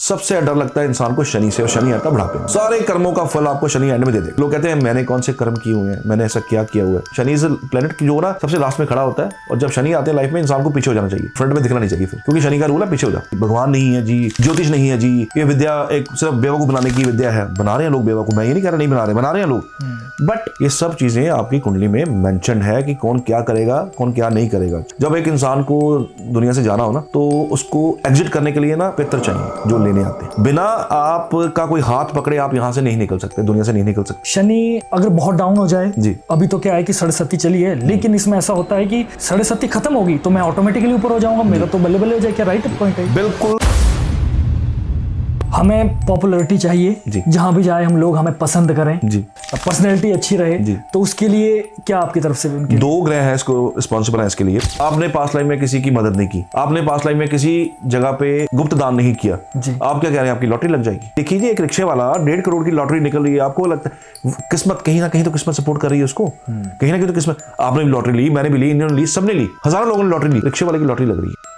सबसे डर लगता है इंसान को शनि से, और शनि आता है बुढ़ापे में। सारे कर्मों का फल आपको शनि एंड में दे दे। लोग कहते हैं मैंने कौन से कर्म किए हुए हैं, मैंने ऐसा क्या किया हुआ है। शनि इज प्लेनेट की जो ना सबसे लास्ट में खड़ा होता है, और जब शनि आते हैं लाइफ में इंसान को पीछे हो जाना चाहिए, फ्रंट में दिखना नहीं चाहिए फिर, क्योंकि शनि का रूल है पीछे हो जा। भगवान नहीं है जी, ज्योतिष नहीं है जी, ये विद्या एक सिर्फ बेवकूफ बनाने की विद्या है। बना रहे हैं लोग बेवकूफ, मैं ये नहीं कह रहा नहीं बना रहे हैं लोग, बट ये सब चीजें आपकी कुंडली में मेंशन है कि कौन क्या करेगा, कौन क्या नहीं करेगा। जब एक इंसान को दुनिया से जाना हो ना, तो उसको एग्जिट करने के लिए ना पितर चाहिए जो लेने आते हैं। बिना आपका कोई हाथ पकड़े आप यहाँ से नहीं निकल सकते, दुनिया से नहीं निकल सकते। शनि अगर बहुत डाउन हो जाए जी, अभी तो क्या है कि 67 चली है, लेकिन इसमें ऐसा होता है कि 67 खत्म होगी तो मैं ऑटोमेटिकली ऊपर हो जाऊंगा, मेरा तो बल्ले बल्ले हो जाए। क्या राइट पॉइंट है? बिल्कुल। हमें पॉपुलैरिटी चाहिए, जहां भी जाए हम लोग हमें पसंद करें जी, पर्सनैलिटी अच्छी रहे जी। तो उसके लिए क्या आपकी तरफ से उनकी? 2 ग्रह हैं इसको रिस्पॉन्सिबल है इसके लिए। आपने पास्ट लाइफ में किसी की मदद नहीं की, आपने पास्ट लाइफ में किसी जगह पे गुप्त दान नहीं किया जी। आप क्या कह रहे हैं, आपकी लॉटरी लग जाएगी। देखिए जी, एक रिक्शे वाला 1.5 करोड़ की लॉटरी निकल रही है, आपको लगता है किस्मत कहीं ना कहीं तो किस्मत सपोर्ट कर रही है उसको, कहीं ना कहीं तो किस्मत। आपने भी लॉटरी ली, मैंने भी ली, इन्होंने ली, सबने ली, हजारों लोगों ने लॉटरी ली, रिक्शे वाले की लॉटरी लग रही है।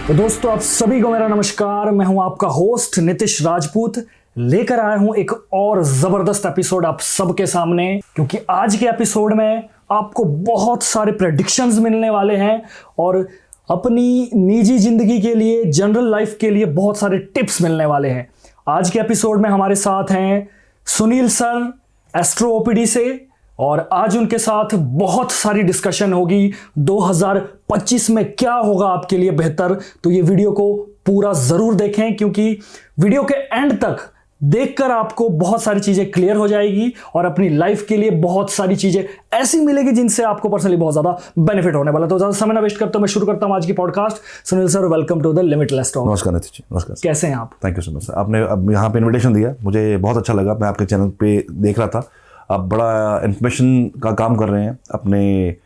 तो दोस्तों आप सभी को मेरा नमस्कार, मैं हूं आपका होस्ट नितिश राजपूत। लेकर आया हूं एक और जबरदस्त एपिसोड आप सबके सामने, क्योंकि आज के एपिसोड में आपको बहुत सारे प्रेडिक्शंस मिलने वाले हैं और अपनी निजी जिंदगी के लिए, जनरल लाइफ के लिए बहुत सारे टिप्स मिलने वाले हैं। आज के एपिसोड में हमारे साथ हैं सुनील सर एस्ट्रो ओपीडी से, और आज उनके साथ बहुत सारी डिस्कशन होगी 2025 में क्या होगा आपके लिए बेहतर। तो ये वीडियो को पूरा जरूर देखें, क्योंकि वीडियो के एंड तक देखकर आपको बहुत सारी चीजें क्लियर हो जाएगी और अपनी लाइफ के लिए बहुत सारी चीजें ऐसी मिलेगी जिनसे आपको पर्सनली बहुत ज्यादा बेनिफिट होने वाला। तो ज्यादा समय ना वेस्ट करते मैं शुरू करता हूं आज की podcast. Sunil sir, welcome to the limitless talk. नमस्कार नितिश जी, नमस्कार। कैसे हैं आप? Thank you so much sir, आपने अब यहाँ पे इन्विटेशन दिया, मुझे बहुत अच्छा लगा। मैं आपके चैनल पे देख रहा था, आप बड़ा इन्फॉर्मेशन का काम कर रहे हैं, अपने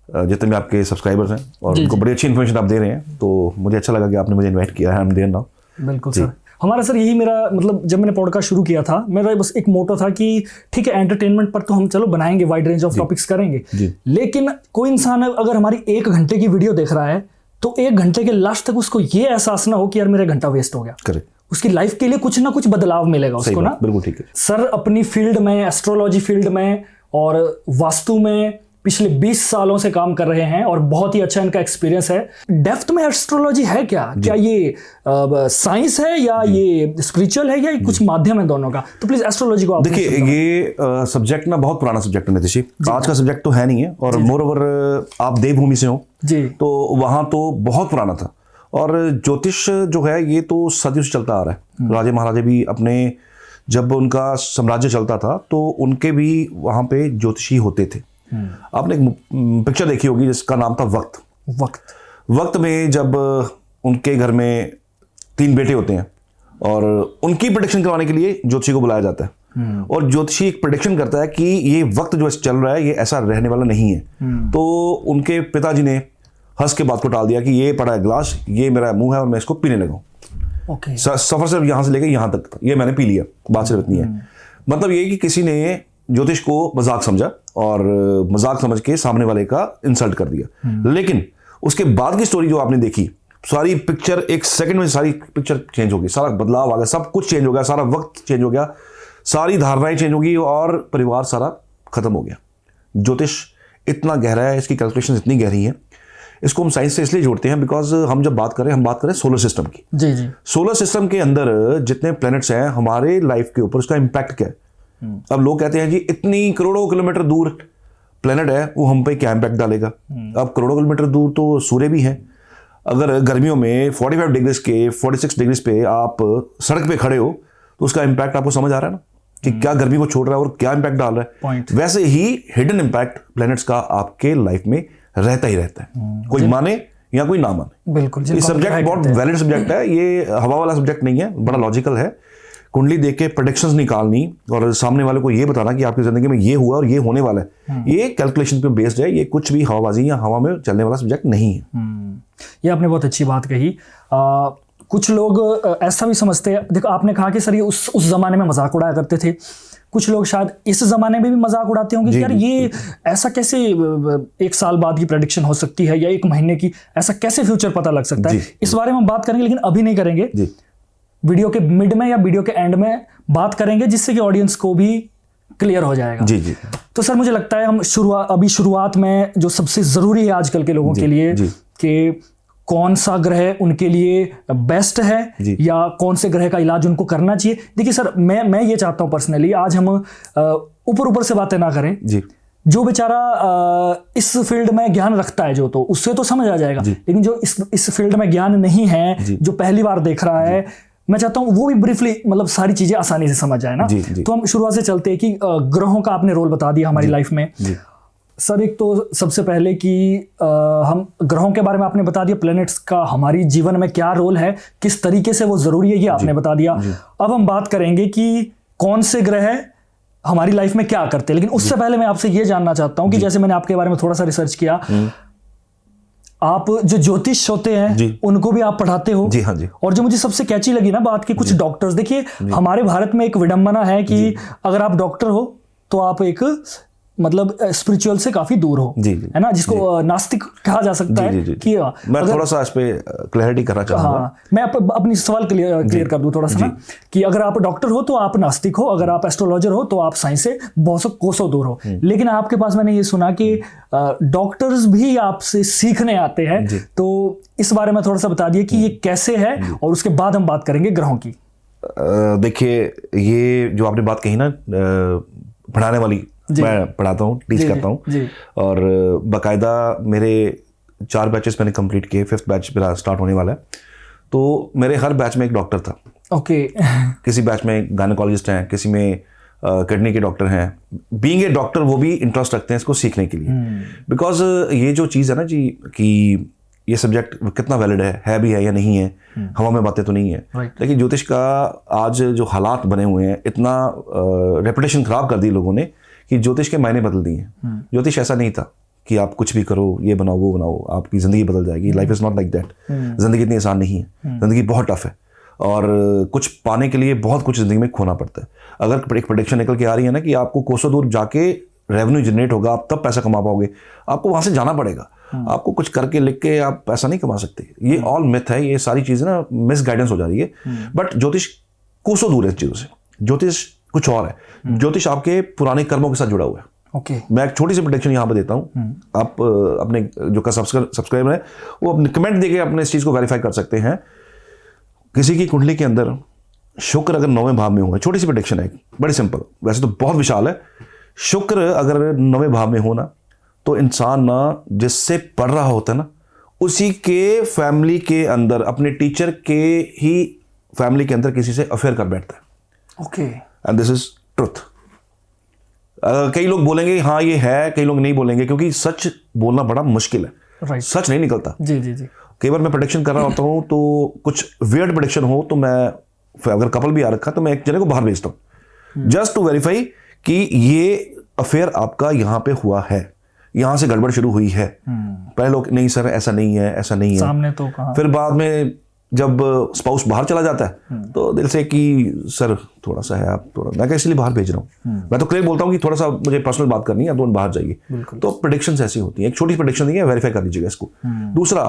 जितने भी आपके सब्सक्राइबर्स हैं और उनको बड़ी अच्छी इन्फॉर्मेशन आप दे रहे हैं, तो मुझे अच्छा लगा कि आपने मुझे इनवाइट किया है। हम देर नाउ। बिल्कुल सर, हमारा सर यही मेरा मतलब, जब मैंने पॉडकास्ट शुरू किया था मेरा बस एक मोटो था कि ठीक है एंटरटेनमेंट पर तो हम चलो बनाएंगे, वाइड रेंज ऑफ टॉपिक्स करेंगे, लेकिन कोई इंसान अगर हमारी 1 घंटे की वीडियो देख रहा है तो 1 घंटे के लास्ट तक उसको ये एहसास ना हो कि यार मेरा घंटा वेस्ट हो गया। करेक्ट। उसकी लाइफ के लिए कुछ ना कुछ बदलाव मिलेगा उसको ना। बिल्कुल ठीक है सर। अपनी फील्ड में, एस्ट्रोलॉजी फील्ड में और वास्तु में पिछले 20 सालों से काम कर रहे हैं और बहुत ही अच्छा इनका एक्सपीरियंस है। डेप्थ में एस्ट्रोलॉजी है क्या ये साइंस है या ये स्पिरिचुअल है या ये कुछ माध्यम है दोनों का? तो प्लीज एस्ट्रोलॉजी को आप देखिए। ये सब्जेक्ट ना बहुत पुराना सब्जेक्ट है नितिश जी, आज का सब्जेक्ट तो है नहीं है, और मोर ओवर आप देवभूमि से हो जी, तो वहां तो बहुत पुराना था। और ज्योतिष जो है ये तो सदियों से चलता आ रहा है। राजे महाराजे भी अपने, जब उनका साम्राज्य चलता था तो उनके भी वहां पे ज्योतिषी होते थे। आपने एक पिक्चर देखी होगी जिसका नाम था वक्त में जब उनके घर में 3 बेटे होते हैं और उनकी प्रेडिक्शन करवाने के लिए ज्योतिषी को बुलाया जाता है, और ज्योतिषी एक प्रेडिक्शन करता है कि ये वक्त जो चल रहा है ये ऐसा रहने वाला नहीं है। तो उनके पिताजी ने हंस के बात को टाल दिया कि ये पड़ा है गिलास, ये मेरा मुंह है और मैं इसको पीने लगा। सफर सिर्फ यहां से लेकर यहां तक था, ये मैंने पी लिया, बात सिर्फ इतनी है। मतलब ये कि किसी ने ज्योतिष को मजाक समझा और मजाक समझ के सामने वाले का इंसल्ट कर दिया। लेकिन उसके बाद की स्टोरी जो आपने देखी, सारी पिक्चर 1 सेकंड में सारी पिक्चर चेंज हो गई, सारा बदलाव आ गया, सब कुछ चेंज हो गया, सारा वक्त चेंज हो गया, सारी धारणाएं चेंज हो गई और परिवार सारा खत्म हो गया। ज्योतिष इतना गहरा है, इसकी कैलकुलेशन इतनी गहरी है। इसको हम साइंस से इसलिए जोड़ते हैं बिकॉज हम जब बात करें, हम बात करें सोलर सिस्टम की। जी। सोलर सिस्टम के अंदर जितने प्लैनेट्स हैं हमारे लाइफ के ऊपर, उसका इंपैक्ट क्या है। अब लोग कहते हैं जी इतनी करोड़ों किलोमीटर दूर प्लेनेट है, वो हम पे क्या इंपैक्ट डालेगा। अब करोड़ों किलोमीटर दूर तो सूर्य भी है। अगर गर्मियों में 45 डिग्रीज के 46 डिग्रीज पे आप सड़क पे खड़े हो तो उसका इंपैक्ट आपको समझ आ रहा है ना, कि क्या गर्मी को छोड़ रहा है और क्या इंपैक्ट डाल रहा है। वैसे ही हिडन इंपैक्ट प्लैनेट्स का आपके लाइफ में रहता ही रहता है, कोई माने या कोई ना माने। बिल्कुल। ये सब्जेक्ट बहुत वैलिड सब्जेक्ट है, ये हवा वाला सब्जेक्ट नहीं है, बड़ा लॉजिकल है। कुंडली देख के प्रेडिक्शंस निकालनी और सामने वाले को ये बताना कि आपकी जिंदगी में ये हुआ और ये होने वाला है, ये कैलकुलेशन पे बेस्ड है। ये कुछ भी हवाबाजी या हवा में चलने वाला सब्जेक्ट नहीं है। ये आपने बहुत अच्छी बात कही। कुछ लोग ऐसा भी समझते हैं, देखो आपने कहा कि सर ये उस जमाने में मजाक उड़ाया करते थे, कुछ लोग शायद इस जमाने में भी मजाक उड़ाते होंगे कि यार ये ऐसा कैसे 1 साल बाद की प्रेडिक्शन हो सकती है या 1 महीने की, ऐसा कैसे फ्यूचर पता लग सकता है। इस बारे में हम बात करेंगे, लेकिन अभी नहीं करेंगे, वीडियो के मिड में या वीडियो के एंड में बात करेंगे, जिससे कि ऑडियंस को भी क्लियर हो जाएगा। जी। तो सर मुझे लगता है हम शुरुआत में जो सबसे जरूरी है आजकल के लोगों के लिए कि कौन सा ग्रह उनके लिए बेस्ट है या कौन से ग्रह का इलाज उनको करना चाहिए। देखिए सर, मैं ये चाहता हूं पर्सनली, आज हम ऊपर से बातें ना करें जी। जो बेचारा इस फील्ड में ज्ञान रखता है जो, तो उससे तो समझ आ जाएगा, लेकिन जो इस फील्ड में ज्ञान नहीं है, जो पहली बार देख रहा है, मैं चाहता हूं वो भी ब्रीफली मतलब सारी चीजें आसानी से समझ जाए ना। तो हम शुरुआत से चलते हैं कि ग्रहों का आपने रोल बता दिया हमारी लाइफ में। सर एक तो सबसे पहले कि हम ग्रहों के बारे में आपने बता दिया, प्लैनेट्स का हमारी जीवन में क्या रोल है, किस तरीके से वो जरूरी है, ये आपने बता दिया। अब हम बात करेंगे कि कौन से ग्रह हमारी लाइफ में क्या करते हैं, लेकिन उससे पहले मैं आपसे ये जानना चाहता हूं कि जैसे मैंने आपके बारे में थोड़ा सा रिसर्च किया, आप जो ज्योतिष होते हैं उनको भी आप पढ़ाते हो। जी हाँ जी। और जो मुझे सबसे कैची लगी ना बात की, कुछ डॉक्टर्स, देखिए हमारे भारत में एक विडंबना है कि अगर आप डॉक्टर हो तो आप एक मतलब स्पिरिचुअल से काफी दूर हो, है ना, जिसको नास्तिक कहा जा सकता है। कि मैं थोड़ा सा इस पे क्लैरिटी करना चाहूंगा। हाँ, मैं अपनी सवाल क्लियर कर दूं थोड़ा सा ना, कि अगर आप डॉक्टर हो तो आप नास्तिक हो, अगर आप एस्ट्रोलॉजर हो तो आप साइंस से बहुत कोसों दूर हो। लेकिन आपके पास मैंने ये सुना कि डॉक्टर्स भी आपसे सीखने आते हैं, तो इस बारे में थोड़ा सा बता दिए कि ये कैसे है, और उसके बाद हम बात करेंगे ग्रहों की। देखिए, ये जो आपने बात कही ना, पढ़ाने वाली, मैं पढ़ाता हूँ, टीच करता हूँ, और बाकायदा मेरे 4 बैचेस मैंने कंप्लीट किए, 5th बैच मेरा स्टार्ट होने वाला है। तो मेरे हर बैच में एक डॉक्टर था। ओके। किसी बैच में गायनेकोलॉजिस्ट हैं, किसी में किडनी के डॉक्टर हैं। बीइंग ए डॉक्टर वो भी इंटरेस्ट रखते हैं इसको सीखने के लिए, बिकॉज ये जो चीज़ है ना जी, कि ये सब्जेक्ट कितना वैलिड है भी है या नहीं है, हवा में बातें तो नहीं है। लेकिन ज्योतिष का आज जो हालात बने हुए हैं, इतना रेपुटेशन खराब कर दी लोगों ने कि ज्योतिष के मायने बदल दिए। ज्योतिष ऐसा नहीं था कि आप कुछ भी करो, ये बनाओ वो बनाओ, आपकी ज़िंदगी बदल जाएगी। Life is not like that. ज़िंदगी इतनी आसान नहीं है, ज़िंदगी बहुत टफ है, और कुछ पाने के लिए बहुत कुछ ज़िंदगी में खोना पड़ता है। अगर एक प्रेडिक्शन निकल के आ रही है ना कि आपको कोसों दूर जाके रेवेन्यू जनरेट होगा, आप तब पैसा कमा पाओगे, आपको वहाँ से जाना पड़ेगा। आपको कुछ करके लिख के आप पैसा नहीं कमा सकते। ये ऑल मिथ है, ये सारी चीज़ें ना मिस गाइडेंस हो जा रही है। बट ज्योतिष कोसों दूर है इस चीज़ों से। ज्योतिष कुछ और है। ज्योतिष आपके पुराने कर्मों के साथ जुड़ा हुआ है। ओके। मैं एक छोटी सी प्रेडिक्शन यहाँ पे देता हूँ, आप अपने जो का सब्सक्राइबर है वो अपने कमेंट देके अपने इस चीज़ को वेरीफाई कर सकते हैं। किसी की कुंडली के अंदर शुक्र अगर 9वें भाव में होगा, छोटी सी प्रेडिक्शन है, बड़ी सिंपल, वैसे तो बहुत विशाल है। शुक्र अगर 9वें भाव में हो ना, तो इंसान ना जिससे पढ़ रहा होता है ना, उसी के फैमिली के अंदर, अपने टीचर के ही फैमिली के अंदर किसी से अफेयर कर बैठता है। Okay. And this is truth. कई लोग बोलेंगे हाँ ये है, कई लोग नहीं बोलेंगे, क्योंकि सच बोलना बड़ा मुश्किल है। सच नहीं निकलता। जी जी जी। कई बार मैं प्रेडिक्शन कर रहा होता हूँ तो कुछ वियर्ड प्रेडिक्शन हो तो मैं, अगर कपल भी आ रखा तो मैं एक जने को बाहर भेजता हूँ जस्ट टू वेरीफाई कि ये अफेयर आपका यहाँ पे हुआ है, यहाँ से गड़बड़ शुरू हुई है। पहले लोग नहीं सर ऐसा नहीं है, ऐसा नहीं है, सामने तो कहा। फिर बाद में जब स्पाउस बाहर चला जाता है तो दिल से कि सर थोड़ा सा है, आप थोड़ा, मैं इसलिए बाहर भेज रहा हूँ। मैं तो क्लियर बोलता हूँ कि थोड़ा सा मुझे पर्सनल बात करनी है, तो बाहर जाइए। तो प्रेडिक्शंस ऐसी होती हैं। एक छोटी प्रेडिक्शन दी है, वेरीफाई कर लीजिएगा इसको। दूसरा,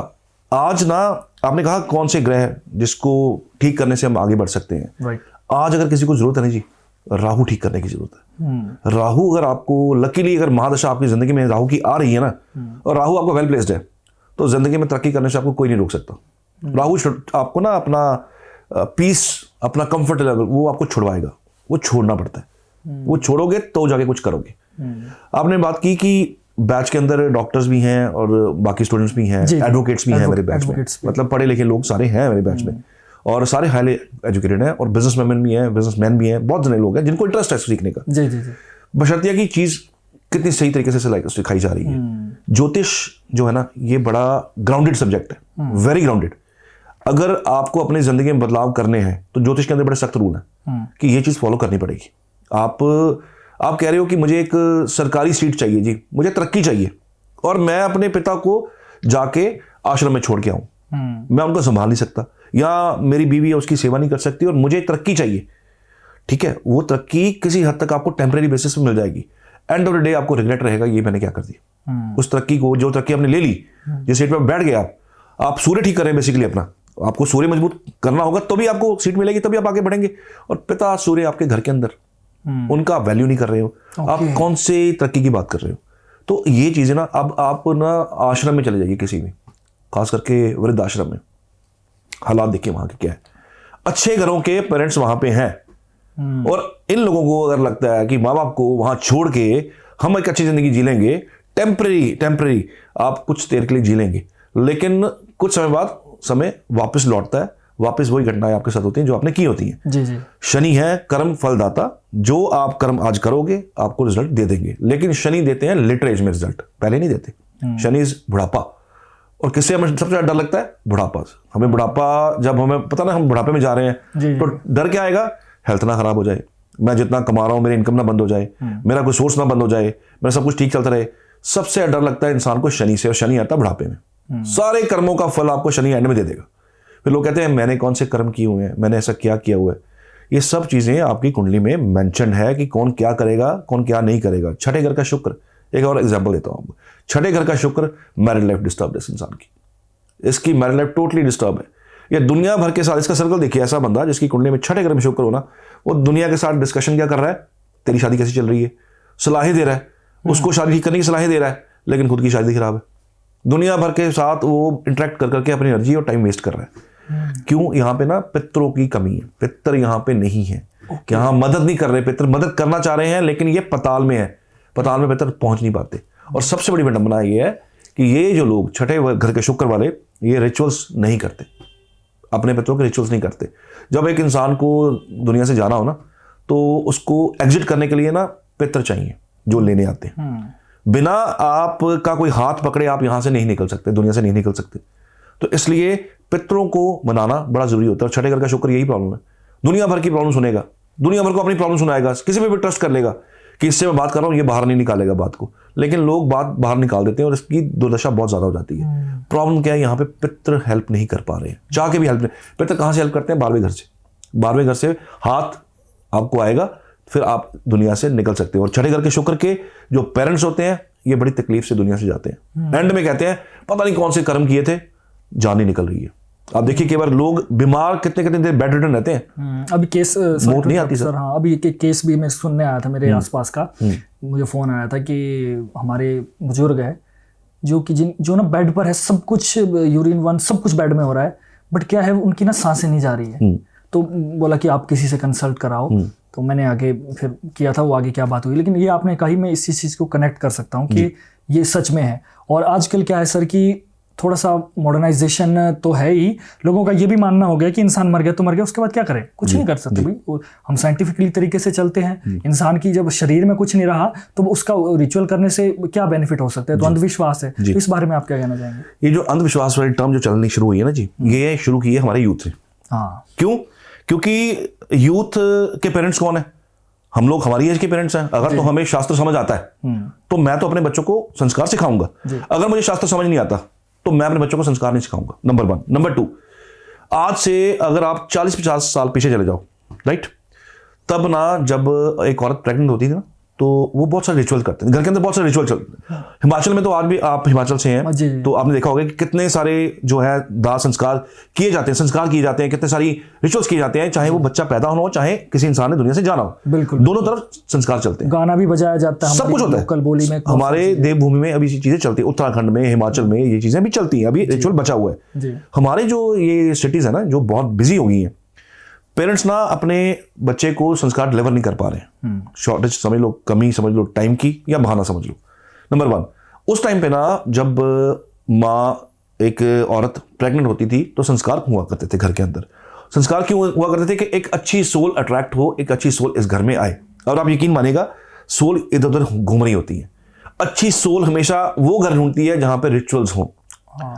आज ना आपने कहा कौन से ग्रह जिसको ठीक करने से हम आगे बढ़ सकते हैं। आज अगर किसी को जरूरत है ना जी, राहु ठीक करने की जरूरत है। राहु अगर आपको, लकीली अगर महादशा आपकी जिंदगी में राहु की आ रही है ना, और राहु आपका वेल प्लेस्ड है, तो जिंदगी में तरक्की करने से आपको कोई नहीं रोक सकता। राहु आपको ना अपना पीस, अपना कंफर्ट लेवल वो आपको छुड़वाएगा, वो छोड़ना पड़ता है। वो छोड़ोगे तो जाके कुछ करोगे। आपने बात की कि बैच के अंदर डॉक्टर्स भी हैं और बाकी स्टूडेंट्स भी हैं, एडवोकेट्स भी हैं मेरे बैच में, मतलब पढ़े लिखे लोग सारे हैं मेरे बैच में, और सारे हाईली एजुकेटेड हैं, और बिजनेसमैन भी हैं, बिजनेसमैन भी हैं, बहुत सारे लोग हैं जिनको इंटरेस्ट है सीखने का। जी जी जी। बशर्ते कि चीज़ कितनी सही तरीके से सिखाई जा रही है। ज्योतिष जो है ना, ये बड़ा ग्राउंडेड सब्जेक्ट है, वेरी ग्राउंडेड। अगर आपको अपनी जिंदगी में बदलाव करने हैं तो ज्योतिष के अंदर बड़े सख्त रूल हैं कि ये चीज़ फॉलो करनी पड़ेगी। आप कह रहे हो कि मुझे एक सरकारी सीट चाहिए जी, मुझे तरक्की चाहिए, और मैं अपने पिता को जाके आश्रम में छोड़ के आऊँ, मैं उनको संभाल नहीं सकता, या मेरी बीवी है उसकी सेवा नहीं कर सकती और मुझे तरक्की चाहिए, ठीक है, वो तरक्की किसी हद तक आपको टेम्परेरी बेसिस पे मिल जाएगी। एंड ऑफ द डे आपको रिग्रेट रहेगा, ये मैंने क्या कर दिया। उस तरक्की को, जो तरक्की आपने ले ली, जिस सीट पर बैठ गए आप सूर्य ठीक कर रहे हैं बेसिकली अपना, आपको सूर्य मजबूत करना होगा तभी आपको सीट मिलेगी, तभी आप आगे बढ़ेंगे। और पिता सूर्य आपके घर के अंदर, उनका आप वैल्यू नहीं कर रहे हो, आप कौन से तरक्की की बात कर रहे हो। तो ये चीजें ना, अब आप ना आश्रम में चले जाइए, किसी में, खास करके वृद्ध आश्रम में, हालात देखिए वहां के क्या है। अच्छे घरों के पेरेंट्स वहां पे हैं, और इन लोगों को अगर लगता है कि माँ बाप को वहां छोड़ के हम एक अच्छी जिंदगी जी लेंगे, टेम्परेरी आप कुछ देर के लिए जी लेंगे, लेकिन कुछ समय बाद समय वापस लौटता है, वापस वही घटनाएं आपके साथ होती हैं जो आपने की होती हैं। जी जी। शनि है कर्म फलदाता, जो आप कर्म आज करोगे आपको रिजल्ट दे देंगे, लेकिन शनि देते हैं लेटर एज में रिजल्ट, पहले नहीं देते। शनि इज बुढ़ापा, और किससे हमें सबसे ज्यादा डर लगता है? बुढ़ापा। हमें बुढ़ापा, जब हमें पता ना हम बुढ़ापे में जा रहे हैं, तो डर क्या आएगा? हेल्थ ना खराब हो जाए, मैं जितना कमा रहा हूं मेरी इनकम ना बंद हो जाए, मेरा कोई सोर्स ना बंद हो जाए, मेरा सब कुछ ठीक चलता रहे। सबसे डर लगता है इंसान को शनि से, और शनि आता है बुढ़ापे में। सारे कर्मों का फल आपको शनि एंड में दे देगा। फिर लोग कहते हैं मैंने कौन से कर्म किए हुए हैं, मैंने ऐसा क्या किया हुआ है। ये सब चीजें आपकी कुंडली में मेंशन है कि कौन क्या करेगा, कौन क्या नहीं करेगा। छठे घर का शुक्र, एक और एग्जांपल देता हूं, छठे घर का शुक्र, मैरिड लाइफ डिस्टर्ब है इस इंसान की, इसकी मैरिड लाइफ टोटली डिस्टर्ब है। ये दुनिया भर के साथ, इसका सर्कल देखिए, ऐसा बंदा जिसकी कुंडली में छठे घर में शुक्र होना, वो दुनिया के साथ डिस्कशन क्या कर रहा है? तेरी शादी कैसी चल रही है, सलाहें दे रहा है, उसको शादी ठीक करने की सलाहें दे रहा है, लेकिन खुद की शादी खराब है। दुनिया भर के साथ वो इंटरेक्ट कर करके अपनी एनर्जी और टाइम वेस्ट कर रहा है। क्यों? यहाँ पे ना पितरों की कमी है, पितर यहाँ पे नहीं है, यहाँ मदद नहीं कर रहे। पितर मदद करना चाह रहे हैं, लेकिन ये पताल में है, पताल में पितर पहुंच नहीं पाते। और सबसे बड़ी विडंबना ये है कि ये जो लोग छठे घर के शुक्र वाले, ये रिचुअल्स नहीं करते, अपने पितरों के रिचुअल्स नहीं करते। जब एक इंसान को दुनिया से जाना हो ना, तो उसको एग्जिट करने के लिए ना पितर चाहिए जो लेने आते हैं। बिना आपका कोई हाथ पकड़े आप यहां से नहीं निकल सकते, दुनिया से नहीं निकल सकते। तो इसलिए पितरों को मनाना बड़ा जरूरी होता है। छठे घर का शुक्र यही प्रॉब्लम है, दुनिया भर की प्रॉब्लम सुनेगा, दुनिया भर को अपनी प्रॉब्लम सुनाएगा, किसी पे भी ट्रस्ट कर लेगा कि इससे मैं बात कर रहा हूं, ये बाहर नहीं निकालेगा बात को, लेकिन लोग बात बाहर निकाल देते हैं और इसकी दुर्दशा बहुत ज्यादा हो जाती है। प्रॉब्लम क्या है? यहाँ पे पितर हेल्प नहीं कर पा रहे हैं, चाह के भी हेल्प नहीं। पितर कहां से हेल्प करते हैं? 12वें घर से। 12वें घर से हाथ आपको आएगा, फिर आप दुनिया से निकल सकते हो। और छठे घर के शुक्र के जो पेरेंट्स होते हैं, ये बड़ी तकलीफ से दुनिया से जाते हैं। एंड में कहते हैं पता नहीं कौन से कर्म किए थे, जान ही निकल रही है। आप देखिए कई बार लोग बीमार कितने कितने देर बेड रिटर्न रहते हैं। अभी केस मौत नहीं आती सर। हाँ, अभी केस भी मैं सुनने आया था मेरे आसपास का। मुझे फोन आया था कि हमारे बुजुर्ग है जो कि जो ना बेड पर है, सब कुछ यूरिन वन सब कुछ बेड में हो रहा है, बट क्या है उनकी ना सांसें नहीं जा रही है। तो बोला कि आप किसी से कंसल्ट कराओ। तो मैंने आगे फिर किया था, वो आगे क्या बात हुई। लेकिन ये आपने कही, मैं इसी चीज़ को कनेक्ट कर सकता हूँ कि ये सच में है। और आजकल क्या है सर कि थोड़ा सा मॉडर्नाइजेशन तो है ही, लोगों का ये भी मानना हो गया कि इंसान मर गया तो मर गया, उसके बाद क्या करें, कुछ नहीं कर सकते भाई। हम साइंटिफिकली तरीके से चलते हैं। इंसान की जब शरीर में कुछ नहीं रहा तो उसका रिचुअल करने से क्या बेनिफिट हो सकता है? तो अंधविश्वास है। तो इस बारे में आप क्या कहना चाहेंगे? ये जो अंधविश्वास वाली टर्म जो चलनी शुरू हुई है ना जी, ये शुरू की है हमारे यूथ से। हाँ, क्यों? क्योंकि यूथ के पेरेंट्स कौन है? हम लोग, हमारी एज के पेरेंट्स हैं। अगर तो हमें शास्त्र समझ आता है तो मैं तो अपने बच्चों को संस्कार सिखाऊंगा। अगर मुझे शास्त्र समझ नहीं आता तो मैं अपने बच्चों को संस्कार नहीं सिखाऊंगा, नंबर 1। नंबर 2, आज से अगर आप 40-50 साल पीछे चले जाओ, राइट, तब ना जब एक औरत प्रेग्नेंट होती थी ना, तो वो बहुत सारे रिचुअल करते हैं, घर के अंदर बहुत सारे रिचुअल चलते हैं। हिमाचल में तो आज भी, आप हिमाचल से हैं तो आपने देखा होगा कि कितने सारे जो है दाह संस्कार किए जाते हैं, संस्कार किए जाते हैं, कितने सारी रिचुअल्स किए जाते हैं, चाहे वो बच्चा पैदा होना हो, चाहे किसी इंसान ने दुनिया से जाना हो। बिल्कुल, दोनों तरफ संस्कार चलते हैं, गाना भी बजाया जाता है, सब कुछ होता है। लोकल बोली में, हमारे देवभूमि में अभी ये चीजें चलती है, उत्तराखंड में, हिमाचल में ये चीजें भी चलती हैं, अभी रिचुअल बचा हुआ है। हमारे जो ये सिटीज है ना, जो बहुत बिजी हो गई हैं, पेरेंट्स ना अपने बच्चे को संस्कार डिलीवर नहीं कर पा रहे हैं। शॉर्टेज समझ लो, कमी समझ लो टाइम की, या बहाना समझ लो। नंबर 1, उस टाइम पे ना जब माँ, एक औरत प्रेग्नेंट होती थी तो संस्कार हुआ करते थे घर के अंदर। संस्कार क्यों हुआ करते थे? कि एक अच्छी सोल अट्रैक्ट हो, एक अच्छी सोल इस घर में आए। और आप यकीन मानिएगा, सोल इधर उधर घूम रही होती है। अच्छी सोल हमेशा वो घर ढूंढती है जहां पे रिचुअल्स हो,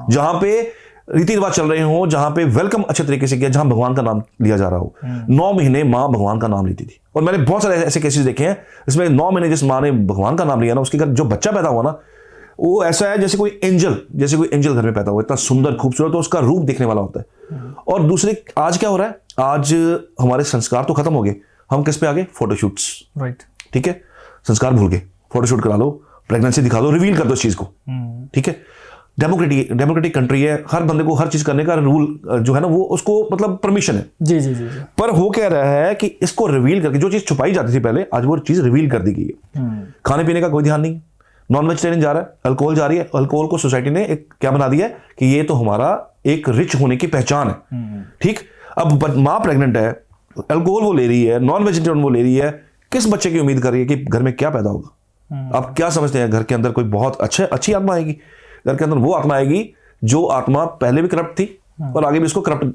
जहां पे रीति रिवाज चल रहे हो, जहां पे वेलकम अच्छे तरीके से किया, जहां भगवान का नाम लिया जा रहा हो। 9 महीने माँ भगवान का नाम लेती थी, और मैंने बहुत सारे ऐसे केसेस देखे हैं इसमें 9 महीने जिस माँ ने भगवान का नाम लिया ना, उसके घर जो बच्चा पैदा हुआ ना, वो ऐसा है जैसे कोई एंजल घर में पैदा हुआ, इतना सुंदर खूबसूरत, तो उसका रूप देखने वाला होता है। और दूसरे, आज क्या हो रहा है, आज हमारे संस्कार तो खत्म हो गए, हम किस पे आ गए, फोटोशूट्स। राइट, ठीक है, संस्कार भूल गए, फोटोशूट करा लो, प्रेगनेंसी दिखा दो, रिवील कर दो इस चीज को। ठीक है, डेमोक्रेटिक कंट्री है, हर बंदे को हर चीज करने का रूल जो है ना वो उसको मतलब परमिशन है। जी जी जी जी। पर हो क्या रहा है कि इसको रिवील करके जो चीज छुपाई जाती थी पहले, आज वो चीज रिवील कर दी गई है। खाने पीने का कोई ध्यान नहीं है, नॉन वेजिटेरियन जा रहा है, अल्कोहल जा रही है, अल्कोहल को सोसाइटी ने एक क्या बना दिया है कि ये तो हमारा एक रिच होने की पहचान है। ठीक, अब माँ प्रेग्नेंट है, अल्कोहल वो ले रही है, नॉन वेजिटेरियन वो ले रही है, किस बच्चे की उम्मीद कर रही है कि घर में क्या पैदा होगा? आप क्या समझते हैं, घर के अंदर कोई बहुत अच्छी आत्मा आएगी? घर के अंदर वो आत्मा आएगी जो आत्मा पहले भी करप्ट थी और आगे भी इसको करप्ट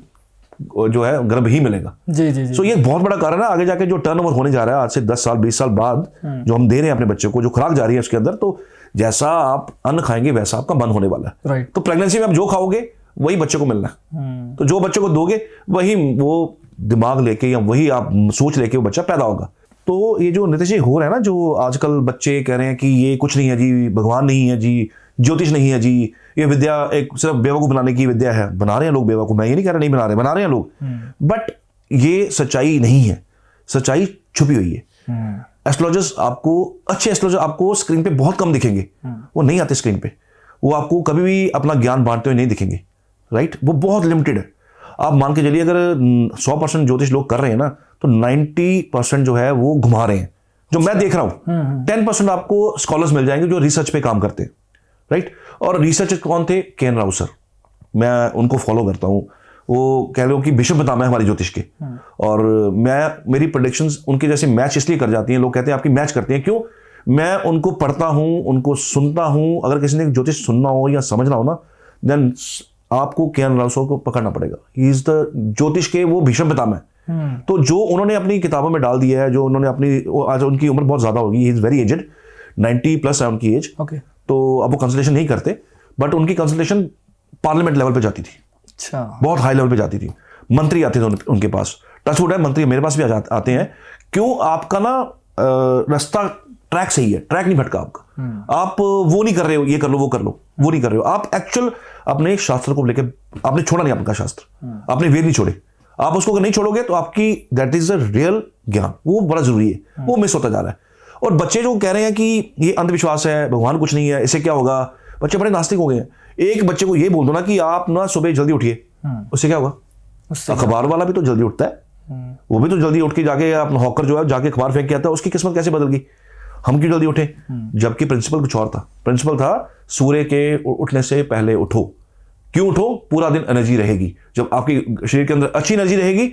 जो है गर्भ ही मिलेगा। जी जी जी। सो ये बहुत बड़ा कारण है आगे जाके जो टर्नओवर होने जा रहा है आज से 10 साल 20 साल बाद, जो हम दे रहे हैं अपने बच्चों को, जो खुराक जा रही है उसके अंदर, तो जैसा आप अन्न खाएंगे वैसा आपका मन होने वाला है। राइट। तो प्रेगनेंसी में आप जो खाओगे वही बच्चे को मिलना है। तो जो बच्चे को दोगे वही वो दिमाग लेके या वही आप सोच लेके वो बच्चा पैदा होगा। तो ये जो नितिश जी हो रहा है ना, जो आजकल बच्चे कह रहे हैं कि ये कुछ नहीं है जी, भगवान नहीं है जी, ज्योतिष नहीं है जी, ये विद्या एक सिर्फ बेवकूफ बनाने की विद्या है। बना रहे हैं लोग बेवकूफ, मैं ये नहीं कह रहा नहीं बना रहे हैं लोग, बट ये सच्चाई नहीं है, सच्चाई छुपी हुई है। एस्ट्रोलॉजर्स आपको, अच्छे एस्ट्रोलॉजर आपको स्क्रीन पे बहुत कम दिखेंगे, वो नहीं आते स्क्रीन पे, वो आपको कभी भी अपना ज्ञान बांटते हुए नहीं दिखेंगे। राइट, वो बहुत लिमिटेड है। आप मान के चलिए अगर 100% ज्योतिष लोग कर रहे हैं ना, तो 90% जो है वो घुमा रहे हैं, जो मैं देख रहा हूं। 10% आपको स्कॉलर्स मिल जाएंगे जो रिसर्च पे काम करते हैं। राइट, और रिसर्चर कौन थे? के.एन. राव सर, मैं उनको फॉलो करता हूं। वो कह लो कि विश्व पितामह है हमारे ज्योतिष के, और मेरी प्रेडिक्शंस उनके जैसे मैच इसलिए कर जाती हैं, लोग कहते हैं आपकी मैच करती हैं, क्यों? मैं उनको पढ़ता हूं, उनको सुनता हूं। अगर किसी ने ज्योतिष सुनना हो या समझना हो ना, देन आपको के.एन. राव सर को पकड़ना पड़ेगा। ही इज द ज्योतिष के वो भीष्म पितामह है। तो जो उन्होंने अपनी किताबों में डाल दिया है, जो उन्होंने अपनी, आज उनकी उम्र बहुत ज्यादा होगी, ही इज वेरी एजेड, 90+ है उनकी एज। तो अब वो कंसल्टेशन नहीं करते, बट उनकी कंसल्टेशन पार्लियामेंट लेवल पे जाती थी। अच्छा, बहुत हाई लेवल पे जाती थी, मंत्री आते थे उनके पास। टचवुड है, मंत्री मेरे पास भी आते हैं। क्यों? आपका ना रास्ता ट्रैक सही है, ट्रैक नहीं भटका आपका। आप वो नहीं कर रहे हो, ये कर लो वो कर लो, वो नहीं कर रहे हो। आप एक्चुअल अपने शास्त्र को लेकर, आपने छोड़ा नहीं आपका शास्त्र, आपने वेद नहीं छोड़े। आप उसको अगर नहीं छोड़ोगे तो आपकी दैट इज अ रियल ज्ञान, वो बड़ा जरूरी है, वो मिस होता जा रहा है। और बच्चे जो कह रहे हैं कि ये अंधविश्वास है, भगवान कुछ नहीं है, इससे क्या होगा, बच्चे बड़े नास्तिक हो गए हैं। एक बच्चे को ये बोल दो ना कि आप ना सुबह जल्दी उठिए, उससे क्या होगा? अखबार वाला भी तो जल्दी उठता है, वो भी तो जल्दी उठ के जाके अपना हॉकर जो है जाके अखबार फेंक के आता है, उसकी किस्मत कैसे बदल गई? हम क्यों जल्दी उठे? जबकि प्रिंसिपल कुछ और था। प्रिंसिपल था सूर्य के उठने से पहले उठो। क्यों उठो? पूरा दिन एनर्जी रहेगी। जब आपकी शरीर के अंदर अच्छी एनर्जी रहेगी,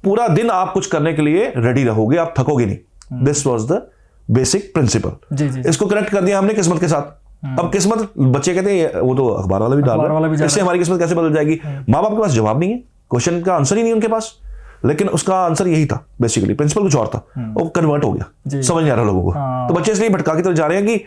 पूरा दिन आप कुछ करने के लिए रेडी रहोगे, आप थकोगे नहीं। This was the basic principle. इसको कनेक्ट कर दिया हमने किस्मत के साथ। अब किस्मत, बच्चे कहते हैं वो तो अखबार वाला भी डाल रहा है, इससे हमारी किस्मत कैसे बदल जाएगी? माँ बाप के पास जवाब नहीं है, क्वेश्चन का आंसर ही नहीं उनके पास, लेकिन उसका आंसर यही था बेसिकली। प्रिंसिपल कुछ और था, वो कन्वर्ट हो गया, समझ नहीं आ रहा लोगों को। तो बच्चे इसलिए भटका की तरफ जा रहे हैं कि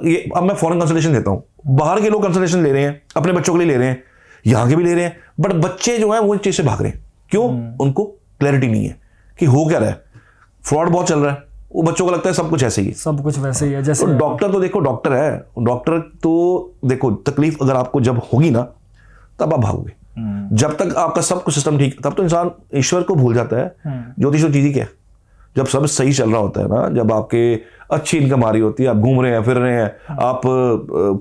ये अब मैं फॉरेन कंसल्टेशन देता हूँ, बाहर के लोग कंसल्टेशन ले रहे हैं, अपने बच्चों के लिए ले रहे हैं, यहाँ के भी ले रहे हैं, बट बच्चे जो है वो इस चीज से भाग रहे हैं। क्यों? उनको क्लैरिटी नहीं है कि हो क्या रहा है। फ्रॉड बहुत चल रहा है, वो बच्चों को लगता है सब कुछ ऐसे ही है, सब कुछ वैसे ही है जैसे। तो डॉक्टर तो देखो, डॉक्टर है, डॉक्टर तो देखो, तकलीफ अगर आपको जब होगी ना तब आप भागोगे। जब तक आपका सब कुछ सिस्टम ठीक, तब तो इंसान ईश्वर को भूल जाता है। ज्योतिष तो चीज ही क्या है? जब सब सही चल रहा होता है ना, जब आपके अच्छी इनकम आ रही होती है, आप घूम रहे हैं, फिर रहे हैं, आप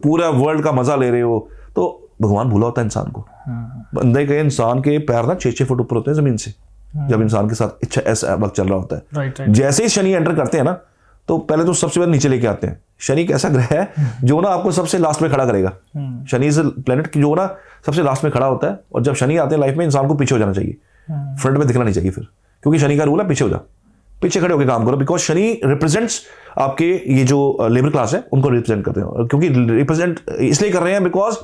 पूरा वर्ल्ड का मजा ले रहे हो, तो भगवान भूला होता है इंसान को। बंदे के, इंसान के पैर ना 6-6 फुट ऊपर होते हैं जमीन से, जब इंसान के साथ इच्छा ऐसा वक्त चल रहा होता है। राइट। जैसे ही शनि एंटर करते हैं ना, तो पहले तो सबसे पहले नीचे लेके आते हैं। शनि एक ऐसा ग्रह है जो ना आपको सबसे लास्ट में खड़ा करेगा। शनि इज प्लेनेट जो ना सबसे लास्ट में खड़ा होता है, और जब शनि आते हैं लाइफ में, इंसान को पीछे हो जाना चाहिए, फ्रंट में दिखना नहीं चाहिए फिर, क्योंकि शनि का रूल है पीछे हो जा, पीछे खड़े होकर काम करो। बिकॉज शनि रिप्रेजेंट्स आपके ये जो लेबर क्लास है उनको रिप्रेजेंट करते हैं, क्योंकि रिप्रेजेंट इसलिए कर रहे हैं बिकॉज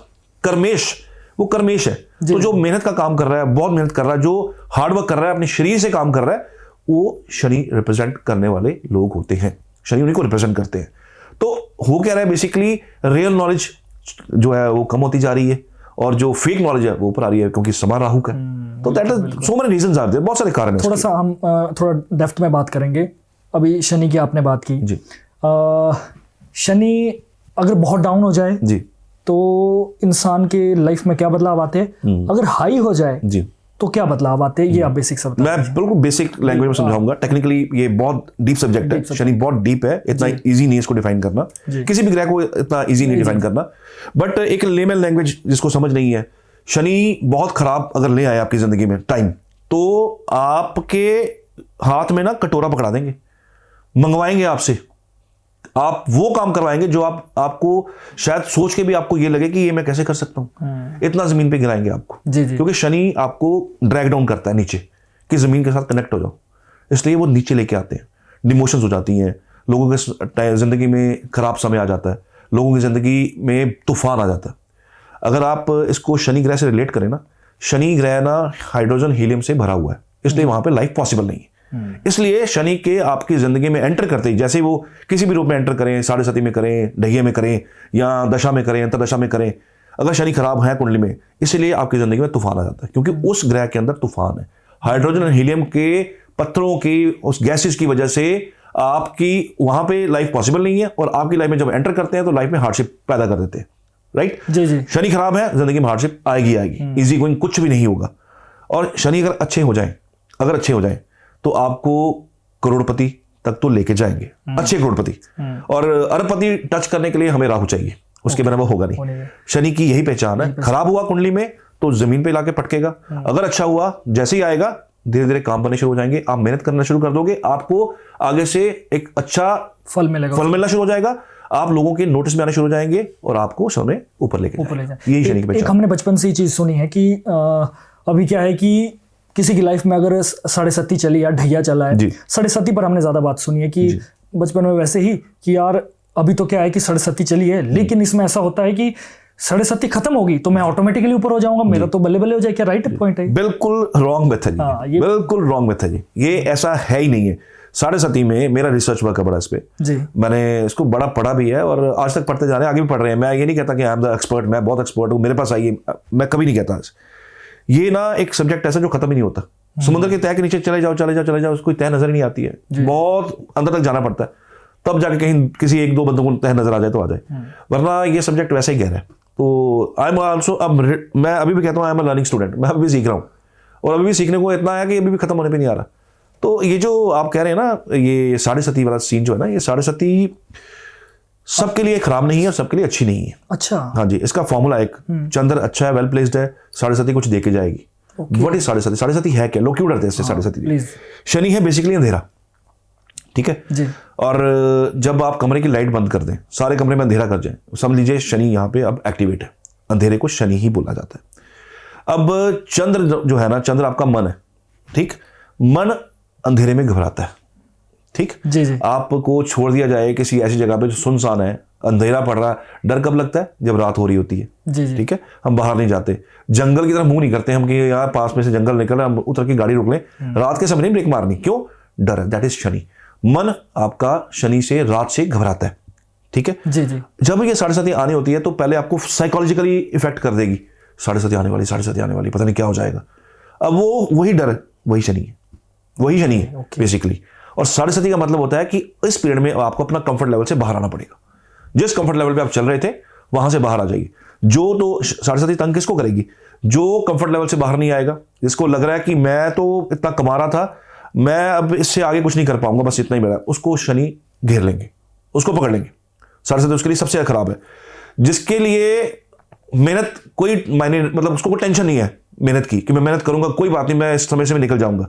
कर्मेश, वो कर्मेश है। तो जो मेहनत का काम कर रहा है, बहुत मेहनत कर रहा है, जो हार्डवर्क कर रहा है, अपने शरीर से काम कर रहा है, वो शनि रिप्रेजेंट करने वाले लोग होते हैं, शनि उन्हीं को रिप्रेजेंट करते हैं। तो हो क्या रहा है बेसिकली, रियल नॉलेज जो है वो कम होती जा रही है, और जो फेक नॉलेज है वो ऊपर आ रही है, क्योंकि समा राहु का। तो that is so many reasons are there, बहुत सारे कारण हैं। थोड़ा सा हम थोड़ा डेप्थ में बात करेंगे। अभी शनि की आपने बात की जी। शनि अगर बहुत डाउन हो जाए जी तो इंसान के लाइफ में क्या बदलाव आते हैं, अगर हाई हो जाए जी तो क्या बदलाव आते हैं, ये आप बेसिक सब मैं बिल्कुल बेसिक लैंग्वेज में समझाऊंगा। टेक्निकली ये बहुत डीप सब्जेक्ट है, शनि बहुत डीप है, इतना इजी नहीं है इसको डिफाइन करना, किसी भी ग्रह को इतना इजी नहीं डिफाइन करना। बट एक लेमन लैंग्वेज जिसको समझ नहीं है, शनि बहुत खराब अगर ले आए आपकी जिंदगी में टाइम, तो आपके हाथ में ना कटोरा पकड़ा देंगे, मंगवाएंगे आपसे, आप वो काम करवाएंगे जो आपको शायद सोच के भी आपको ये लगे कि ये मैं कैसे कर सकता हूं, इतना जमीन पे गिराएंगे आपको। क्योंकि शनि आपको ड्रैग डाउन करता है नीचे, कि जमीन के साथ कनेक्ट हो जाओ, इसलिए वो नीचे लेके आते हैं। डिमोशंस हो जाती हैं लोगों के जिंदगी में, खराब समय आ जाता है, लोगों की जिंदगी में तूफान आ जाता है। अगर आप इसको शनि ग्रह से रिलेट करें ना, शनि ग्रह ना हाइड्रोजन हीलियम से भरा हुआ है, इसलिए वहां पे लाइफ पॉसिबल नहीं है। इसलिए शनि के आपकी जिंदगी में एंटर करते ही, जैसे वो किसी भी रूप में एंटर करें, साढ़े सती में करें, ढैये में करें, या दशा में करें, अंतरदशा में करें, अगर शनि खराब है कुंडली में, इसलिए आपकी जिंदगी में तूफान आ जाता है, क्योंकि उस ग्रह के अंदर तूफान है। हाइड्रोजन और हीलियम के पत्थरों की, उस गैसेस की वजह से आपकी वहां पे लाइफ पॉसिबल नहीं है, और आपकी लाइफ में जब एंटर करते हैं तो लाइफ में हार्डशिप पैदा कर देते हैं। राइट जी जी। शनि खराब है, जिंदगी में हार्डशिप आएगी आएगी, इजी गोइंग कुछ भी नहीं होगा। और शनि अगर अच्छे हो जाए तो आपको करोड़पति तक तो लेके जाएंगे, अच्छे करोड़पति। और अरबपति टच करने के लिए हमें राहु चाहिए, उसके बिना वो होगा नहीं। शनि की यही पहचान है, खराब हुआ कुंडली में तो जमीन पे लाके पटकेगा, अगर अच्छा हुआ जैसे ही आएगा धीरे धीरे काम बनने शुरू हो जाएंगे, आप मेहनत करना शुरू कर दोगे, आपको आगे से एक अच्छा फल मिलना शुरू हो जाएगा, आप लोगों के नोटिस में आने शुरू हो जाएंगे, और आपको समय ऊपर लेके यही शनि की पहचान। एक हमने बचपन से ये चीज सुनी है कि अभी क्या है कि किसी की लाइफ में अगर साढ़े सती चली या ढैया चला है, साढ़े सती पर हमने ज्यादा बात सुनी है कि बचपन में वैसे ही कि यार अभी तो क्या है कि साढ़े सती चली है, लेकिन इसमें ऐसा होता है कि साढ़े सती खत्म होगी तो मैं ऑटोमेटिकली ऊपर हो जाऊंगा, मेरा तो बल्ले बल्ले हो जाए। क्या राइट पॉइंट है? बिल्कुल रॉन्ग मेथड जी, बिल्कुल रॉन्ग मेथड जी, ये ऐसा है ही नहीं है। साढ़े सती में मेरा रिसर्च वर्क है बड़ा इस पे, मैंने इसको बड़ा पढ़ा भी है और आज तक पढ़ते जा रहे हैं, आगे भी पढ़ रहे हैं। मैं ये नहीं कहता कि आई एम द एक्सपर्ट, मैं बहुत एक्सपर्ट हूँ, मेरे पास आइए, मैं कभी नहीं कहता। ये ना एक सब्जेक्ट ऐसा जो खत्म ही नहीं होता, समुद्र के तह के नीचे चले जाओ, उसको तह नजर ही नहीं आती है, बहुत अंदर तक जाना पड़ता है, तब जाके कहीं किसी एक दो बंदों को तह नजर आ जाए तो आ जाए, वरना ये सब्जेक्ट वैसे ही गहरा है। तो आई एम ऑल्सो, अब मैं अभी भी कहता हूँ I am a learning student, मैं अभी भी सीख रहा हूँ, और अभी भी सीखने को इतना है कि अभी भी खत्म होने पर नहीं आ रहा। तो ये जो आप कह रहे हैं ना, ये साढ़े सती वाला सीन जो है ना, ये साढ़े सती सबके लिए खराब नहीं है और सबके लिए अच्छी नहीं है। अच्छा, हाँ जी, इसका फॉर्मूला एक, चंद्र अच्छा है, वेल प्लेस्ड है, साढ़े सती कुछ देके जाएगी। व्हाट इज साढ़े सती? साढ़े सती है क्या? लोग क्यों डरते हैं इससे? साढ़े सती शनि है बेसिकली अंधेरा, ठीक है जी। और जब आप कमरे की लाइट बंद कर दें, सारे कमरे में अंधेरा कर जाए, समझ लीजिए शनि यहाँ पे अब एक्टिवेट है, अंधेरे को शनि ही बोला जाता है। अब चंद्र जो है ना, चंद्र आपका मन है, ठीक, मन अंधेरे में घबराता है, ठीक जी जी। आपको छोड़ दिया जाए किसी ऐसी जगह पे जो सुनसान है, अंधेरा पड़ रहा है, डर कब लगता है? जब रात हो रही होती है जी जी। ठीक है, हम बाहर नहीं जाते, जंगल की तरफ मुंह नहीं करते हम कि यार पास में से जंगल निकल रहा है, हम उतर के गाड़ी रोक लें, रात के समय नहीं ब्रेक मारनी, क्यों? डर है, दैट इज शनि। मन आपका शनि से, रात से घबराता है, ठीक है जी जी। जब ये साढ़े सती आनी होती है तो पहले आपको साइकोलॉजिकली इफेक्ट कर देगी, साढ़े सती आने वाली, साढ़े सती आने वाली, पता नहीं क्या हो जाएगा। अब वो वही डर, वही शनि है, वही शनि है बेसिकली। और साढ़े सती का मतलब होता है कि इस पीरियड में आपको अपना कंफर्ट लेवल से बाहर आना पड़ेगा, जिस कंफर्ट लेवल पे आप चल रहे थे वहां से बाहर आ जाइए। जो तो साढ़े सती तंग किसको करेगी? जो कंफर्ट लेवल से बाहर नहीं आएगा, जिसको लग रहा है कि मैं तो इतना कमा रहा था, मैं अब इससे आगे कुछ नहीं कर पाऊंगा, बस इतना ही मेरा, उसको शनि घेर लेंगे, उसको पकड़ लेंगे। साढ़े सती उसके लिए सबसे खराब है। जिसके लिए मेहनत कोई मायने, मतलब उसको कोई टेंशन नहीं है मेहनत की, कि मैं मेहनत करूंगा, कोई बात नहीं, मैं इस समय से मैं निकल जाऊंगा।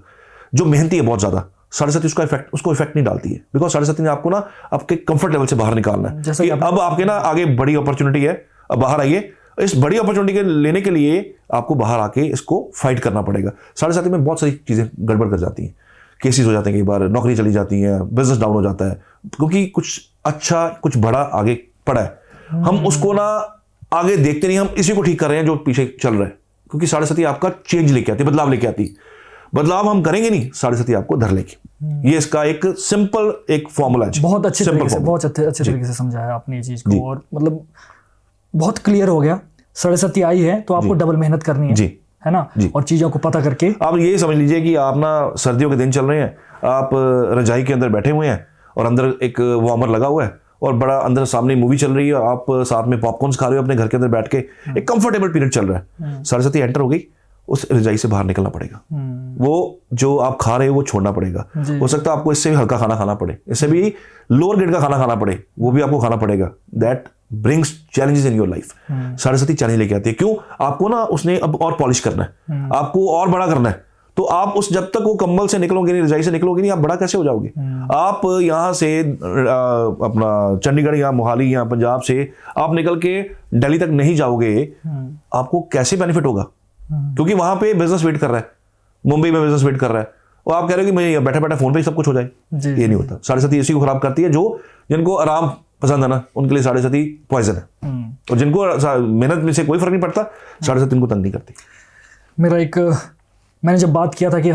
जो मेहनती है बहुत ज्यादा, साढ़े सती उसको इफेक्ट नहीं डालती है, बिकॉज साढ़े सती ने आपको ना आपके कंफर्ट लेवल से बाहर निकालना है कि अब आपके ना आगे बड़ी अपॉर्चुनिटी है, अब बाहर आइए। इस बड़ी अपॉर्चुनिटी के लेने के लिए आपको बाहर आके इसको फाइट करना पड़ेगा। साढ़े सती में बहुत सारी चीजें गड़बड़ कर जाती हैं, केसेस हो जाते हैं, कई बार नौकरी चली जाती है, बिजनेस डाउन हो जाता है, क्योंकि कुछ अच्छा कुछ बड़ा आगे पड़ा है, हम उसको ना आगे देखते नहीं, हम इसी को ठीक कर रहे हैं जो पीछे चल रहा है। क्योंकि साढ़े सती आपका चेंज लेके आती है, बदलाव लेके आती है, बदलाव हम करेंगे नहीं, साढ़े सती आपको धर लेगी। ये इसका एक सिंपल एक फॉर्मूला है। बहुत अच्छे तरीके से, बहुत अच्छे तरीके से समझाया आपने ये चीज को, और मतलब बहुत क्लियर हो गया। साढ़े सती आई है तो आपको डबल मेहनत करनी है जी, है ना जी। और चीजों को पता करके आप ये समझ लीजिए कि आप ना सर्दियों के दिन चल रहे हैं, आप रजाई के अंदर बैठे हुए हैं और अंदर एक वार्मर लगा हुआ है, और बड़ा अंदर सामने मूवी चल रही है, आप साथ में पॉपकॉर्न्स खा रहे हो अपने घर के अंदर बैठ के, एक कंफर्टेबल पीरियड चल रहा है, सरस्वती एंटर हो गई, उस रजाई से बाहर निकलना पड़ेगा। वो जो आप खा रहे हो वो छोड़ना पड़ेगा। हो सकता है आपको इससे भी हल्का खाना खाना पड़े, इससे भी लोअर ग्रेड का खाना खाना पड़े, वो भी आपको खाना पड़ेगा। That brings challenges in your life. Saraswati challenge लेके आती है। क्यों? आपको ना उसने अब और पॉलिश करना है, आपको और बड़ा करना है। तो आप उस जब तक वो कंबल से निकलोगे नहीं, रजाई से निकलोगे नहीं, आप बड़ा कैसे हो जाओगे? आप यहाँ से अपना चंडीगढ़ या मोहाली या पंजाब से आप निकल के दिल्ली तक नहीं जाओगे, आपको कैसे बेनिफिट होगा? क्योंकि वहां पे बिजनेस वेट कर रहा है, मुंबई में बिजनेस वेट कर रहा है, और आप कह रहे हो कि मुझे बैठे बैठे फोन पे सब कुछ हो जाए। ये नहीं होता। सरस्वती इसी को खराब करती है। जो जिनको आराम पसंद है ना, उनके लिए सरस्वती पॉइजन है, और जिनको मेहनत में से कोई फर्क नहीं पड़ता, सरस्वती उनको तंग नहीं करती। मेरा एक मैंने जब बात किया था कि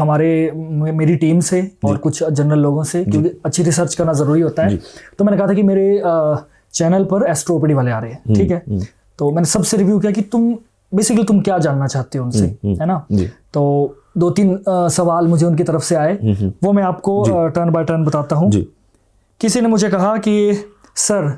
मेरी टीम से और कुछ जनरल लोगों से, क्योंकि अच्छी रिसर्च करना जरूरी होता है, तो मैंने कहा था कि मेरे चैनल पर एस्ट्रोपैडी वाले आ रहे हैं, ठीक है। तो मैंने सबसे रिव्यू किया कि तुम क्या जानना चाहते हो उनसे, है ना। तो 2-3 सवाल मुझे उनकी तरफ से आए, वो मैं आपको टर्न बाय टर्न बताता हूँ। किसी ने मुझे कहा कि सर,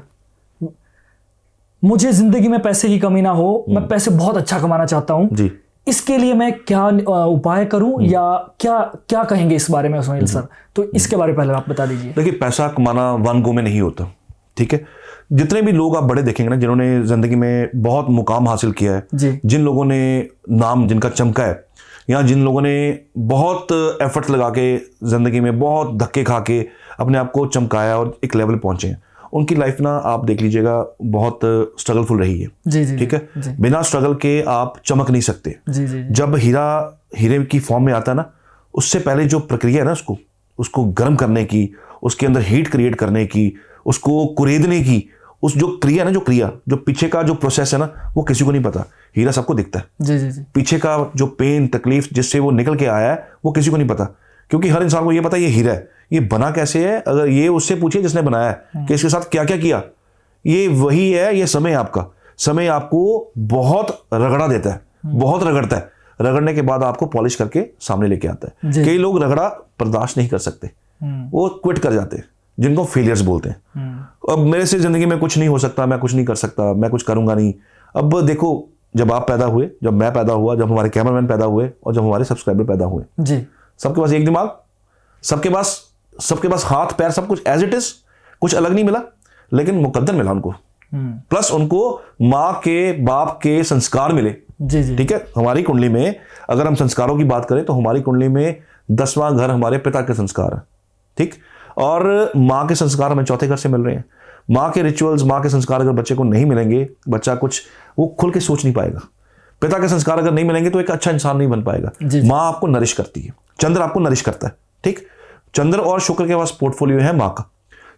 मुझे जिंदगी में पैसे की कमी ना हो, मैं पैसे बहुत अच्छा कमाना चाहता हूँ, इसके लिए मैं क्या उपाय करूं, या क्या कहेंगे इस बारे में सुनील सर? तो इसके बारे में पहले आप बता दीजिए। देखिए, पैसा कमाना वन गो में नहीं होता, ठीक है। जितने भी लोग आप बड़े देखेंगे ना, जिन्होंने जिंदगी में बहुत मुकाम हासिल किया है, जिन लोगों ने नाम जिनका चमका है, या जिन लोगों ने बहुत एफर्ट्स लगा के जिंदगी में बहुत धक्के खा के अपने आप को चमकाया और एक लेवल पहुंचे हैं, उनकी लाइफ ना आप देख लीजिएगा बहुत स्ट्रगलफुल रही है। ठीक है। बिना स्ट्रगल के आप चमक नहीं सकते। जब हीरे की फॉर्म में आता है ना, उससे पहले जो प्रक्रिया है ना, उसको गर्म करने की, उसके अंदर हीट क्रिएट करने की, उसको कुरेदने की, उस जो पीछे का जो प्रोसेस है ना, वो किसी को नहीं पता। हीरा सबको दिखता है, पीछे का जो पेन तकलीफ जिससे वो निकल के आया है, वो किसी को नहीं पता। क्योंकि हर इंसान को ये पता है ये हीरा है, ये बना कैसे है। अगर ये उससे पूछे जिसने बनाया है कि इसके साथ क्या क्या किया, ये वही है। ये समय आपका, समय आपको बहुत रगड़ा देता है, बहुत रगड़ता है। रगड़ने के बाद आपको पॉलिश करके सामने लेके आता है। कई लोग रगड़ा बर्दाश्त नहीं कर सकते, वो क्विट कर जाते हैं, जिनको फेलियर्स बोलते हैं। अब मेरे से जिंदगी में कुछ नहीं हो सकता, मैं कुछ नहीं कर सकता, मैं कुछ करूंगा नहीं। अब देखो, जब आप पैदा हुए, जब मैं पैदा हुआ, जब हमारे कैमरामैन पैदा हुए, और जब हमारे सब्सक्राइबर पैदा हुए, सबके पास एक दिमाग, सबके पास हाथ पैर, सब कुछ एज इट इज, कुछ अलग नहीं मिला, लेकिन मुकद्दर मिला उनको। प्लस उनको माँ के बाप के संस्कार मिले। ठीक है। हमारी कुंडली में अगर हम संस्कारों की बात करें तो हमारी कुंडली में 10वां घर हमारे पिता के संस्कार है। ठीक। और माँ के संस्कार हमें चौथे घर से मिल रहे हैं। माँ के रिचुअल्स, माँ के संस्कार अगर बच्चे को नहीं मिलेंगे, बच्चा कुछ वो खुल के सोच नहीं पाएगा। पिता के संस्कार अगर नहीं मिलेंगे तो एक अच्छा इंसान नहीं बन पाएगा। माँ आपको नरिश करती है, चंद्र आपको नरिश करता है। ठीक। चंद्र और शुक्र के पास पोर्टफोलियो है माँ का।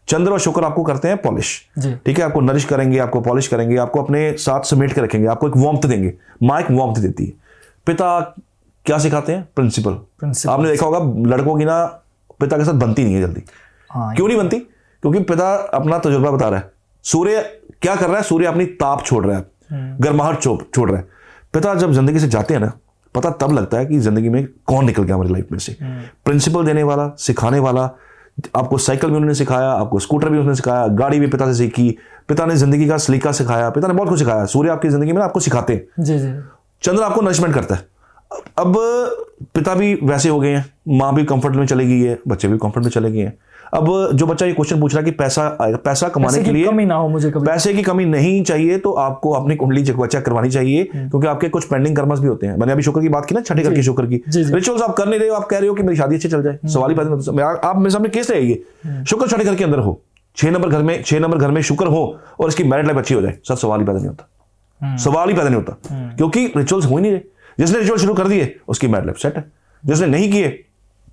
चंद्र और शुक्र आपको करते हैं पॉलिश। ठीक है। आपको नरिश करेंगे, आपको पॉलिश करेंगे, आपको अपने साथ समेट के रखेंगे, आपको एक वार्मथ देंगे। माँ एक वार्मथ देती है। पिता क्या सिखाते हैं? प्रिंसिपल। आपने देखा होगा लड़कों की ना पिता के साथ बनती नहीं है जल्दी। क्यों नहीं बनती? क्योंकि पिता अपना तजुर्बा बता रहा है। सूर्य क्या कर रहा है? सूर्य अपनी ताप छोड़ रहा है, गर्माहट छोड़ रहा है। पिता जब जिंदगी से जाते हैं ना, पता तब लगता है कि जिंदगी में कौन निकल गया हमारी लाइफ में से। प्रिंसिपल देने वाला, सिखाने वाला। आपको साइकिल भी उन्होंने सिखाया, आपको स्कूटर भी उन्होंने सिखाया, गाड़ी भी पिता से सीखी। पिता ने जिंदगी का सलीका सिखाया, पिता ने बहुत कुछ सिखाया। सूर्य आपकी जिंदगी में आपको सिखाते हैं। चंद्र आपको नरिशमेंट करता है। अब पिता भी वैसे हो गए हैं, माँ भी कंफर्ट में चले गई है, बच्चे भी कंफर्ट में चले गए हैं। अब जो बच्चा ये क्वेश्चन पूछ रहा है कि पैसा कमाने के लिए कमी ना हो, मुझे कभी पैसे की कमी नहीं चाहिए, तो आपको अपनी कुंडली चेक करवानी चाहिए, क्योंकि आपके कुछ पेंडिंग कर्मस भी होते हैं। मैंने अभी शुक्र की बात की ना, छठे घर की शुक्र की रिचुअल्स आप कर नहीं रहे हो, आप कह रहे हो कि मेरी शादी अच्छी चल जाए, सवाल ही पैदा नहीं होता। आप मेरे सामने केस रहेगी, शुक्र छठे घर के अंदर हो, 6 नंबर घर में शुक्र हो और इसकी मैरिड लाइफ अच्छी हो जाए, सब सवाल ही पैदा नहीं होता। सवाल ही पैदा नहीं होता, क्योंकि रिचुअल्स हो ही नहीं रहे। जिसने रिचुअल शुरू कर दिए उसकी मैरिड लाइफ सेट है, जिसने नहीं किए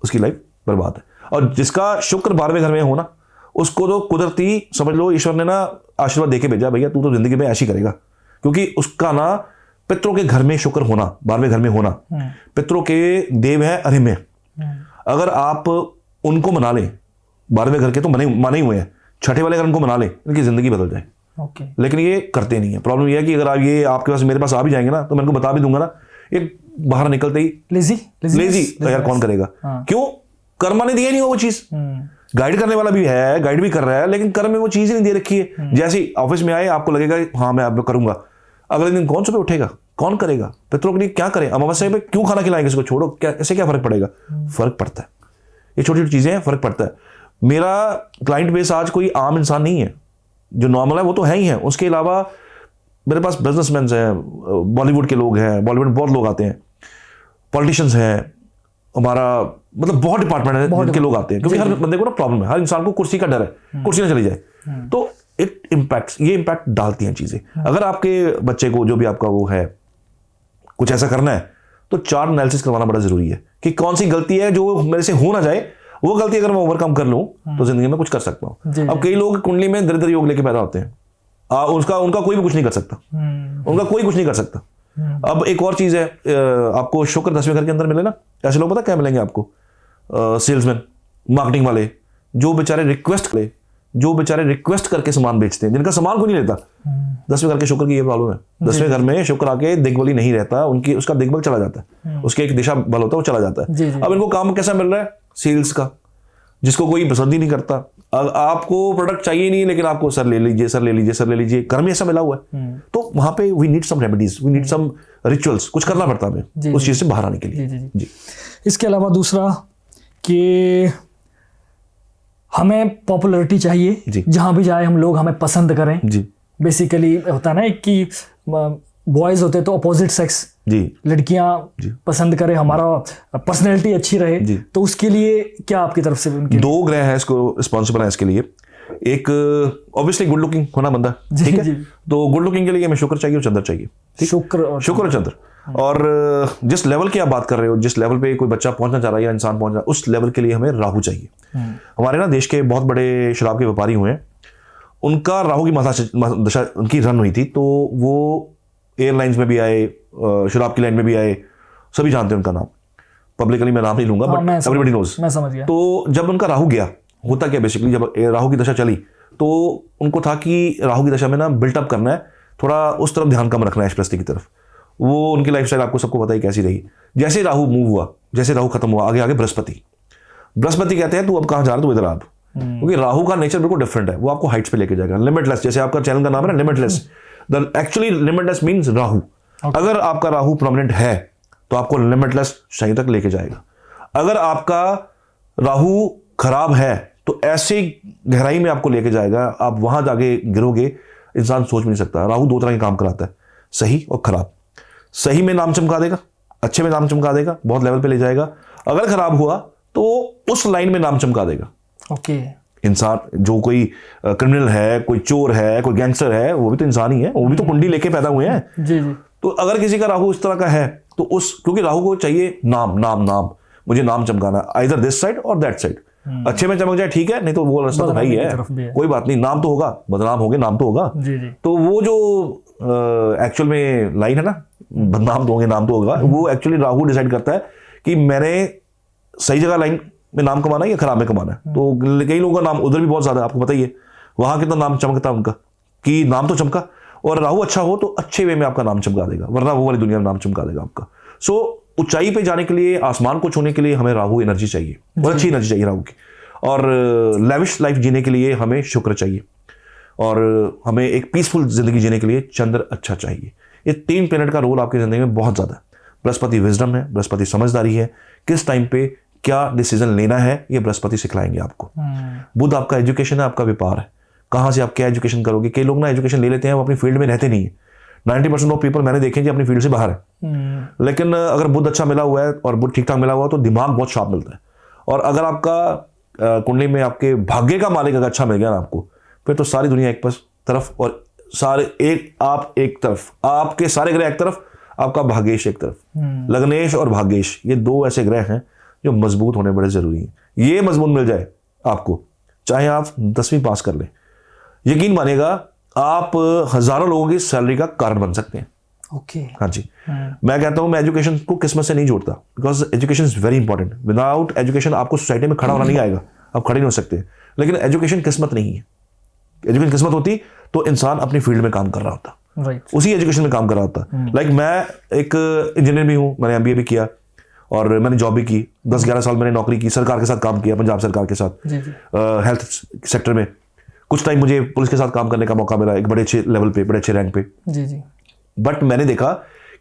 उसकी लाइफ बर्बाद है। और जिसका शुक्र 12वें घर में होना, उसको तो कुदरती समझ लो ईश्वर ने ना आशीर्वाद देके भेजा, भैया तू तो जिंदगी में ऐसी करेगा। क्योंकि उसका ना पितरों के घर में शुक्र होना, 12वें घर में होना, पितरों के देव है अरिम्य। अगर आप उनको मना लें, 12वें घर के तो माने ही हुए हैं, छठे वाले घर उनको मना लें, इनकी जिंदगी बदल जाए। लेकिन ये करते नहीं है। प्रॉब्लम ये है कि अगर ये आपके पास मेरे पास आ भी जाएंगे ना, तो मैं उनको बता भी दूंगा ना, ये बाहर निकलते ही लेजी यार कौन करेगा? क्यों? कर्मा ने दिया नहीं हो वो चीज। गाइड करने वाला भी है, गाइड भी कर रहा है, लेकिन कर्म में वो चीज ही नहीं दे रखी है। जैसे ही ऑफिस में आए आपको लगेगा हाँ मैं आप करूंगा, अगले दिन कौन सुबह उठेगा, कौन करेगा, पितरों के लिए क्या करें, अमावस्या पे क्यों खाना खिलाएंगे, इसको छोड़ो, क्या ऐसे क्या फर्क पड़ेगा? फर्क पड़ता है, ये छोटी छोटी चीजें हैं, फर्क पड़ता है। मेरा क्लाइंट बेस आज कोई आम इंसान नहीं है, जो नॉर्मल है वो तो है ही है, उसके अलावा मेरे पास बिजनेसमैन हैं, बॉलीवुड के लोग हैं, बॉलीवुड में बहुत लोग आते हैं, पॉलिटिशियंस हैं, हमारा मतलब बहुत डिपार्टमेंट है जिनके लोग आते हैं, क्योंकि हर बंदे को ना प्रॉब्लम है, हर इंसान को कुर्सी का डर है, कुर्सी ना चली जाए, तो ये इम्पैक्ट डालती हैं चीजें। अगर आपके बच्चे को जो भी आपका वो है कुछ ऐसा करना है तो चार्ट एनालिसिस करवाना बड़ा जरूरी है कि कौन सी गलती है जो मेरे से हो ना जाए, वो गलती अगर मैं ओवरकम कर लूं तो जिंदगी में कुछ कर सकता हूं। अब कई लोग कुंडली में दरिद्र योग लेके पैदा होते हैं, उनका कोई भी कुछ नहीं कर सकता, उनका कोई कुछ नहीं कर सकता। अब एक और चीज है, आपको शुक्र 10वें घर के अंदर मिले ना, ऐसे लोग पता क्या मिलेंगे आपको? सेल्समैन, मार्केटिंग वाले, जो बेचारे रिक्वेस्ट करके सामान बेचते हैं, जिनका सामान कोई नहीं लेता। 10वें घर के शुक्र की ये प्रॉब्लम है, 10वें घर में शुक्र आके दिग्बली नहीं रहता, उसका दिग्बल चला जाता है, उसके एक दिशा बल होता है, वो चला जाता है। अब इनको काम कैसा मिल रहा है? सेल्स का, जिसको कोई पसंद ही नहीं करता। आपको प्रोडक्ट चाहिए नहीं, लेकिन आपको सर ले लीजिए, घर में ऐसा मिला हुआ है। तो वहां पे we need some remedies, we need some rituals, कुछ करना पड़ता है हमें उस चीज से बाहर आने के लिए। जी। इसके अलावा दूसरा कि हमें पॉपुलैरिटी चाहिए, जहां भी जाए हम लोग हमें पसंद करें। जी। बेसिकली होता है ना कि बॉयज होते तो अपोजिट सेक्स, लड़कियां पसंद करें, हमारा पर्सनैलिटी अच्छी रहे, तो उसके लिए क्या आपकी तरफ से उनके 2 ग्रह है इसको रिस्पॉन्सिबल है इसके लिए। एक ऑब्वियसली गुड लुकिंग होना बंदा, ठीक है, तो गुड लुकिंग के लिए हमें शुक्र चाहिए और चंद्र चाहिए, शुक्र और चंद्र। और जिस लेवल की आप बात कर रहे हो, जिस लेवल पे कोई बच्चा पहुंचना चाह रहा है या इंसान पहुंच रहा है, उस लेवल के लिए हमें राहु चाहिए। हमारे ना देश के बहुत बड़े शराब के व्यापारी हुए हैं, उनका राहु की दशा उनकी रन हुई थी, तो वो एयरलाइंस में भी आए, शराब की लाइन में भी आए, सभी जानते हैं उनका नाम, पब्लिकली मैं नाम नहीं लूंगा, बट एवरीबॉडी नोज। मैं समझ गया। तो जब उनका राहु गया, होता क्या बेसिकली, जब राहु की दशा चली तो उनको था कि राहु की दशा में ना बिल्टअप करना है, थोड़ा उस तरफ ध्यान कम रखना है, एक्सप्रेसिटी की तरफ। वो उनकी लाइफस्टाइल आपको सबको पता ही कैसी रही। जैसे राहु मूव हुआ, जैसे राहु खत्म हुआ, आगे बृहस्पति कहते हैं तू अब कहां जा रहा है, तू इधर आ, क्योंकि राहु का नेचर बिल्कुल डिफरेंट है, वो आपको हाइट्स पे लेके जाएगा, लिमिटलेस। जैसे आपका चैनल का नाम है limitless, the actually limitless means Rahu. अगर आपका राहु परमानेंट है तो आपको लिमिटलेस सही तक लेके जाएगा। अगर आपका राहु खराब है तो ऐसे गहराई में आपको लेके जाएगा, आप वहां जाके गिरोगे, इंसान सोच भी नहीं सकता। राहु 2 तरह के काम कराता है, सही और खराब। सही में नाम चमका देगा, अच्छे में नाम चमका देगा, बहुत लेवल पे ले जाएगा। अगर खराब हुआ तो उस लाइन में नाम चमका देगा। ओके। इंसान जो कोई क्रिमिनल है, कोई चोर है, कोई गैंगस्टर है, वो भी तो इंसान ही है, वो भी तो कुंडली लेके पैदा हुए हैं। जी। तो अगर किसी का राहु इस तरह का है तो क्योंकि राहु को चाहिए नाम, मुझे नाम चमकाना, आइदर दिस साइड और दैट साइड। अच्छे में चमक जाए ठीक है, नहीं तो वो रास्ता तो भाई है, कोई बात नहीं, नाम तो होगा, बदनाम होगे, नाम तो होगा। तो वो जो एक्चुअल में लाइन है ना, बदनाम तो होंगे, नाम तो होगा, वो एक्चुअली राहु डिसाइड करता है कि मैंने सही जगह लाइन में नाम कमाना है या खराब में कमाना है। तो कई लोगों का नाम उधर भी बहुत ज्यादा है, आपको पता ही है, वहां कितना नाम चमकता है उनका, कि नाम तो चमका, और राहु अच्छा हो तो अच्छे वे में आपका नाम चमका देगा, वरना वो वाली दुनिया में नाम चमका देगा आपका। सो ऊंचाई पे जाने के लिए, आसमान को छूने के लिए हमें राहु एनर्जी चाहिए, और अच्छी एनर्जी चाहिए राहु की। और लेविश लाइफ जीने के लिए हमें शुक्र चाहिए, और हमें एक पीसफुल जिंदगी जीने के लिए चंद्र अच्छा चाहिए। ये 3 प्लेनेट का रोल आपकी जिंदगी में बहुत ज्यादा है। बृहस्पति विजडम है, बृहस्पति समझदारी है, किस टाइम पे क्या डिसीजन लेना है ये बृहस्पति सिखलाएंगे आपको। बुध आपका एजुकेशन है, आपका व्यापार है, कहां से आप क्या एजुकेशन करोगे। कई लोग ना एजुकेशन ले लेते हैं, वो अपनी फील्ड में रहते नहीं है। 90% ऑफ पीपल मैंने देखे जी अपनी फील्ड से बाहर है। लेकिन अगर बुध अच्छा मिला हुआ है और बुध ठीक ठाक मिला हुआ है तो दिमाग बहुत शार्प मिलता है। और अगर आपका कुंडली में आपके भाग्य का मालिक अगर अच्छा मिल गया ना आपको, फिर तो सारी दुनिया एक तरफ और सारे एक तरफ, आपके सारे ग्रह एक तरफ, आपका भाग्येश एक तरफ। लग्नेश और भाग्येश ये 2 ऐसे ग्रह हैं जो मजबूत होने बड़े जरूरी हैं। ये मजबूत मिल जाए आपको, चाहे आप 10वीं पास कर लें, यकीन मानिएगा आप हजारों लोगों की सैलरी का कारण बन सकते हैं। ओके। हाँ जी। मैं कहता हूं मैं एजुकेशन को किस्मत से नहीं जोड़ता, because education is very important. Without education आपको सोसाइटी में खड़ा होना नहीं आएगा, आप खड़े नहीं हो सकते। लेकिन एजुकेशन किस्मत नहीं है। एजुकेशन किस्मत होती तो इंसान अपनी फील्ड में काम कर रहा होता, उसी एजुकेशन में काम कर रहा होता। लाइक मैं एक इंजीनियर भी हूं, मैंने MBA भी किया, और मैंने जॉब भी की, 10-11 साल मैंने नौकरी की, सरकार के साथ काम किया, पंजाब सरकार के साथ, हेल्थ सेक्टर में। कुछ टाइम मुझे पुलिस के साथ काम करने का मौका मिला, एक बड़े अच्छे लेवल पे, बड़े अच्छे रैंक पे। बट मैंने देखा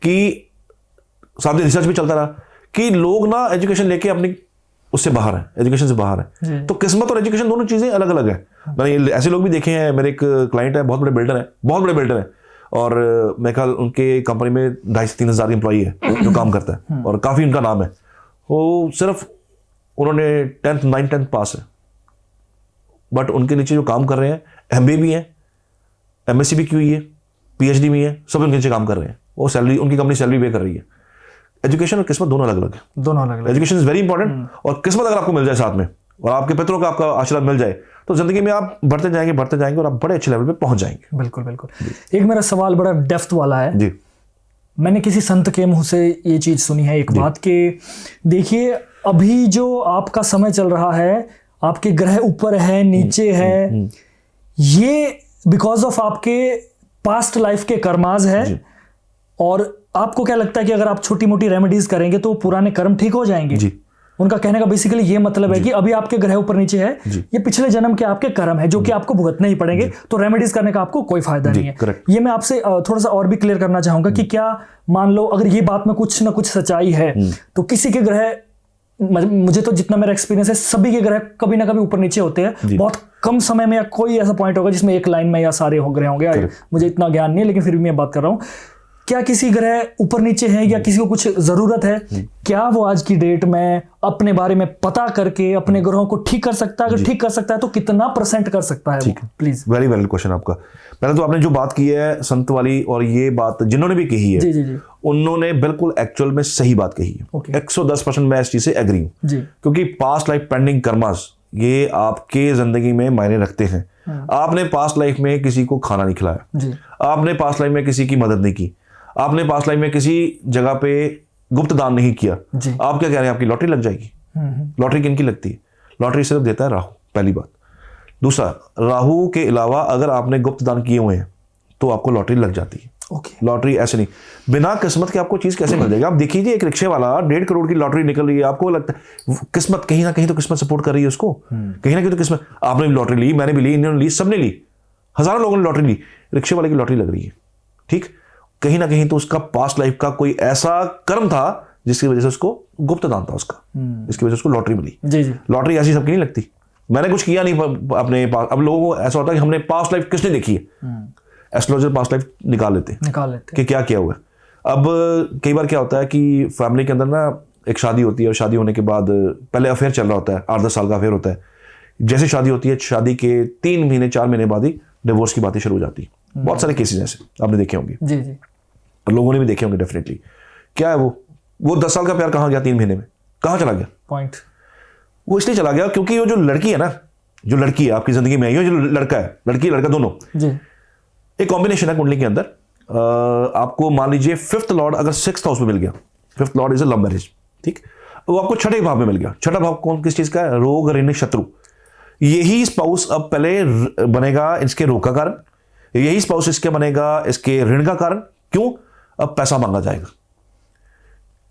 कि सामने रिसर्च भी चलता रहा कि लोग ना एजुकेशन लेके अपनी उससे बाहर है, एजुकेशन से बाहर है। तो किस्मत और एजुकेशन दोनों चीजें अलग अलग है। मैंने ऐसे लोग भी देखे हैं, मेरे एक क्लाइंट है, बहुत बड़े बिल्डर है, और मेरे ख्याल उनके कंपनी में 2,500 से 3,000 एम्प्लॉई है जो काम करता है, और काफी उनका नाम है। वो सिर्फ उन्होंने 10th 9th पास है, बट उनके नीचे जो काम कर रहे हैं, MBA भी है, MSc भी की हुई है, PhD भी है, सब उनके नीचे काम कर रहे हैं। वो सैलरी, उनकी कंपनी सैलरी पे कर रही है। एजुकेशन और किस्मत दोनों अलग अलग है, दोनों अलग अलग। एजुकेशन इज वेरी इंपॉर्टेंट, और किस्मत अगर आपको मिल जाए साथ में, और आपके पितरों का आपका आशीर्वाद मिल जाए, तो जिंदगी में आप बढ़ते जाएंगे और आप बड़े अच्छे लेवल पे पहुंच जाएंगे। बिल्कुल। एक मेरा सवाल बड़ा डेप्थ वाला है जी। मैंने किसी संत के मुंह से ये चीज सुनी है, एक बात के, देखिए अभी जो आपका समय चल रहा है, आपके ग्रह ऊपर है, नीचे है, ये बिकॉज ऑफ आपके पास्ट लाइफ के कर्माज है। और आपको क्या लगता है कि अगर आप छोटी मोटी रेमेडीज करेंगे तो पुराने कर्म ठीक हो जाएंगे? जी। उनका कहने का बेसिकली ये मतलब है कि अभी आपके ग्रह ऊपर नीचे है, ये पिछले जन्म के आपके कर्म है जो कि आपको भुगतने ही पड़ेंगे, तो रेमेडीज करने का आपको कोई फायदा नहीं है। ये मैं आपसे थोड़ा सा और भी क्लियर करना चाहूंगा कि क्या मान लो अगर ये बात में कुछ ना कुछ सच्चाई है, तो किसी के ग्रह, मुझे तो जितना मेरा एक्सपीरियंस है, सभी के ग्रह कभी ना कभी ऊपर नीचे होते हैं। बहुत कम समय में या कोई ऐसा पॉइंट होगा जिसमें एक लाइन में या सारे हो ग्रह होंगे, मुझे इतना ज्ञान नहीं है, लेकिन फिर भी मैं बात कर रहा हूं। क्या किसी ग्रह ऊपर नीचे है या किसी को कुछ जरूरत है, क्या वो आज की डेट में अपने बारे में पता करके अपने ग्रहों को ठीक कर सकता है? अगर ठीक कर सकता है तो कितना % कर सकता है? प्लीज। वेरी वैलिड क्वेश्चन आपका। पहले तो आपने जो बात की है संत वाली, और ये बात जिन्होंने भी कही है, जी, उन्होंने बिल्कुल एक्चुअल में सही बात कही है। 110% मैं इस चीज से एग्री हूं, क्योंकि पास्ट लाइफ पेंडिंग कर्मास ये आपके जिंदगी में मायने रखते हैं। आपने पास्ट लाइफ में किसी को खाना नहीं खिलाया, आपने पास्ट लाइफ में किसी की मदद नहीं की, आपने पास्ट लाइफ में किसी जगह पे गुप्त दान नहीं किया, आप क्या कह रहे हैं आपकी लॉटरी लग जाएगी? लॉटरी किन की लगती है? लॉटरी सिर्फ देता है राहु, पहली बात। दूसरा, राहु के अलावा अगर आपने गुप्त दान किए हुए हैं तो आपको लॉटरी लग जाती है। लॉटरी ऐसे नहीं, बिना किस्मत के आपको चीज कैसे मिल जाएगी? आप देखिए एक रिक्शे वाला 1.5 करोड़ की लॉटरी निकल रही है, आपको लगता है किस्मत, कहीं ना कहीं तो किस्मत सपोर्ट कर रही है उसको, कहीं ना कहीं तो किस्मत। आपने भी लॉटरी ली, मैंने भी ली, इन्होंने ली, सबने ली, हजारों लोगों ने लॉटरी ली, रिक्शे वाले की लॉटरी लग रही है। ठीक, कहीं ना कहीं तो उसका पास्ट लाइफ का कोई ऐसा कर्म था जिसकी वजह से उसको गुप्त दान था उसका, जिसकी वजह से उसको लॉटरी मिली। लॉटरी ऐसी सबकी नहीं लगती, मैंने कुछ किया नहीं अपने पास। अब लोगों को ऐसा होता है कि हमने पास्ट लाइफ किसने देखी है, एस्ट्रोलॉजर पास्ट लाइफ निकाल लेते कि क्या किया हुआ है। अब कई बार क्या होता है कि फैमिली के अंदर ना एक शादी होती है, और शादी होने के बाद पहले अफेयर चल रहा होता है, 8-10 साल का अफेयर होता है। जैसे शादी होती है, शादी के 3 महीने 4 महीने बाद ही डिवोर्स की बातें शुरू हो जाती है। बहुत सारे केसेस ऐसे आपने देखे होंगे, जी, लोगों ने भी देखे होंगे डेफिनेटली। क्या है वो 10 साल का प्यार कहाँ गया? 3 महीने में कहाँ चला गया? पॉइंट वो इसलिए चला गया क्योंकि वो जो लड़की है ना, जो लड़की है आपकी जिंदगी में, ये जो लड़का है, लड़की लड़का दोनों जी, एक कॉम्बिनेशन है कुंडली के अंदर। आपको मान लीजिए 5th लॉर्ड अगर 6th हाउस में मिल गया, 5th Lord is a love marriage, ठीक, वो आपको 6ठे भाव में मिल गया। 6ठा भाव कौन किस चीज का है? रोग, ऋण, शत्रु। यही स्पाउस अब पहले बनेगा इसके रोग का कारण, यही स्पाउस इसके बनेगा इसके ऋण का कारण। क्यों? अब पैसा मांगा जाएगा।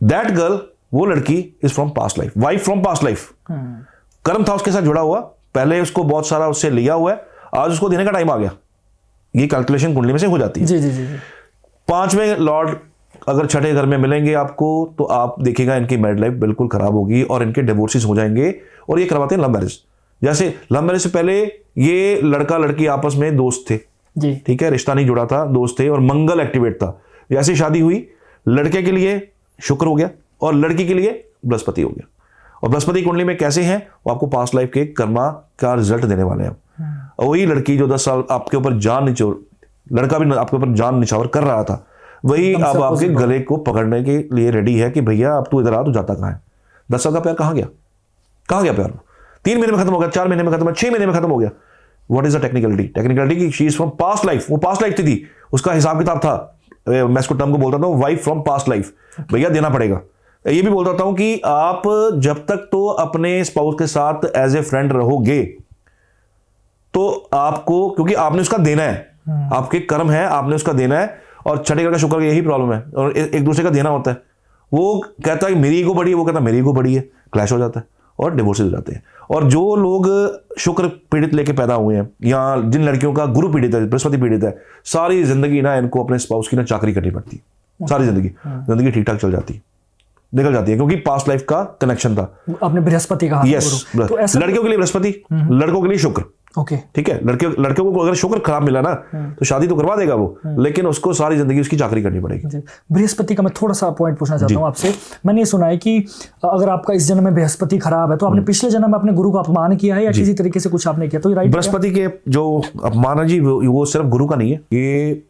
दैट गर्ल, वो लड़की is from past life, wife from past life, कर्म था उसके साथ जुड़ा हुआ, पहले उसको बहुत सारा उससे लिया हुआ है, आज उसको देने का टाइम आ गया। ये कैलकुलेशन कुंडली में से हो जाती है। जी जी जी। 5वें लॉर्ड अगर 6ठे घर में मिलेंगे आपको, तो आप देखिएगा इनकी मैरिड लाइफ बिल्कुल खराब होगी और इनके डिवोर्सेस हो जाएंगे। और ये करवाते हैं लव मैरिज। जैसे लव मैरिज से पहले ये लड़का लड़की आपस में दोस्त थे, ठीक है, रिश्ता नहीं जुड़ा था, दोस्त थे और मंगल एक्टिवेट था। जैसे शादी हुई, लड़के के लिए शुक्र हो गया और लड़की के लिए बृहस्पति हो गया। और बृहस्पति कुंडली में कैसे हैं, वो आपको पास्ट लाइफ के कर्मा का रिजल्ट देने वाले हैं। और वही लड़की जो 10 साल आपके ऊपर जान निचोड़, लड़का भी आपके ऊपर जान निछावर कर रहा था, वही अब आपके गले को पकड़ने के लिए रेडी है कि भैया अब तू इधर आ, तू जाता कहाँ है? 10 साल का प्यार कहाँ गया? कहाँ गया प्यार? 3 महीने में खत्म हो गया, 4 महीने में खत्म हो गया, 6 महीने में खत्म हो गया। What is the technicality? Technicality की she is from past life, वो पास्ट लाइफ थी, उसका हिसाब किताब था। मैं इसको टर्म को बोलता हूँ वाइफ फ्रॉम पास्ट लाइफ, भैया देना पड़ेगा। ये भी बोलता हूँ कि आप जब तक तो अपने स्पाउस के साथ एज ए फ्रेंड रहोगे तो आपको, क्योंकि आपने उसका देना है, आपके कर्म है, आपने उसका देना है। और 6ठे घर का शुक्र का यही प्रॉब्लम है, और एक दूसरे का देना होता है। वो कहता है मेरी ईगो बड़ी है, वो कहता है मेरी ईगो बड़ी है, क्लैश हो जाता है और डिवोर्सेज हो जाते हैं। और जो लोग शुक्र पीड़ित लेके पैदा हुए हैं या जिन लड़कियों का गुरु पीड़ित है, बृहस्पति पीड़ित है, सारी जिंदगी ना इनको अपने स्पाउस की ना चाकरी करनी पड़ती है, सारी जिंदगी ठीक ठाक चल जाती है, निकल जाती है, क्योंकि पास्ट लाइफ का कनेक्शन था। आपने बृहस्पति कहा। यस, तो लड़कियों के लिए बृहस्पति, लड़कों के लिए शुक्र। ओके, ठीक है, लड़कियों को अगर शुक्र खराब मिला ना तो शादी तो करवा देगा वो, लेकिन उसको सारी जिंदगी उसकी चाकरी करनी पड़ेगी। बृहस्पति का मैं थोड़ा सा पॉइंट पूछना चाहता हूँ आपसे। मैंने ये सुना है कि अगर आपका इस जन्म में बृहस्पति खराब है तो आपने पिछले जन्म में अपने गुरु का अपमान किया है या किसी तरीके से कुछ आपने किया, तो राइट? बृहस्पति के जो अपमान है जी, वो सिर्फ गुरु का नहीं है, ये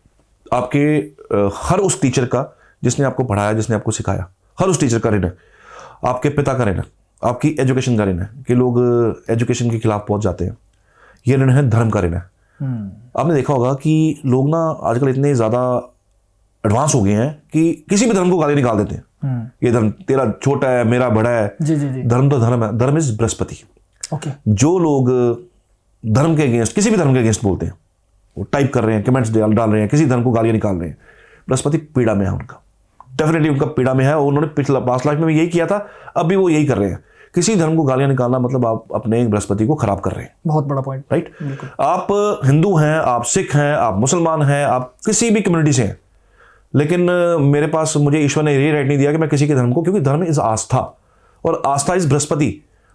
आपके हर उस टीचर का जिसने आपको पढ़ाया, जिसने आपको सिखाया, हर उस टीचर का ऋण है, आपके पिता का ऋण है, आपकी एजुकेशन का ऋण है कि लोग एजुकेशन के खिलाफ पहुंच जाते हैं। ये ऋण है धर्म का ऋण है। आपने देखा होगा कि लोग ना आजकल इतने ज्यादा एडवांस हो गए हैं कि किसी भी धर्म को गाली निकाल देते हैं। ये धर्म तेरा छोटा है, मेरा बड़ा है। धर्म तो धर्म है, धर्म इज बृहस्पति। ओके, जो लोग धर्म के अगेंस्ट, किसी भी धर्म के अगेंस्ट बोलते हैं, वो टाइप कर रहे हैं, कमेंट्स डाल रहे हैं, किसी धर्म को गालियां निकाल रहे हैं, बृहस्पति पीड़ा में है उनका, डेफिनेटली उनका पीड़ा में है। उन्होंने पिछला पास्ट लाइफ में भी यही किया था, अब भी वो यही कर रहे हैं। किसी धर्म को गालियां निकालना मतलब आप अपने बृहस्पति को खराब कर रहे हैं। बहुत बड़ा पॉइंट, राइट? आप हिंदू हैं, आप सिख हैं, आप मुसलमान हैं, आप किसी भी कम्युनिटी से हैं, लेकिन मेरे पास, मुझे ईश्वर ने ये राइट नहीं दिया कि मैं किसी के धर्म को, क्योंकि धर्म इज आस्था और आस्था इज बृहस्पति।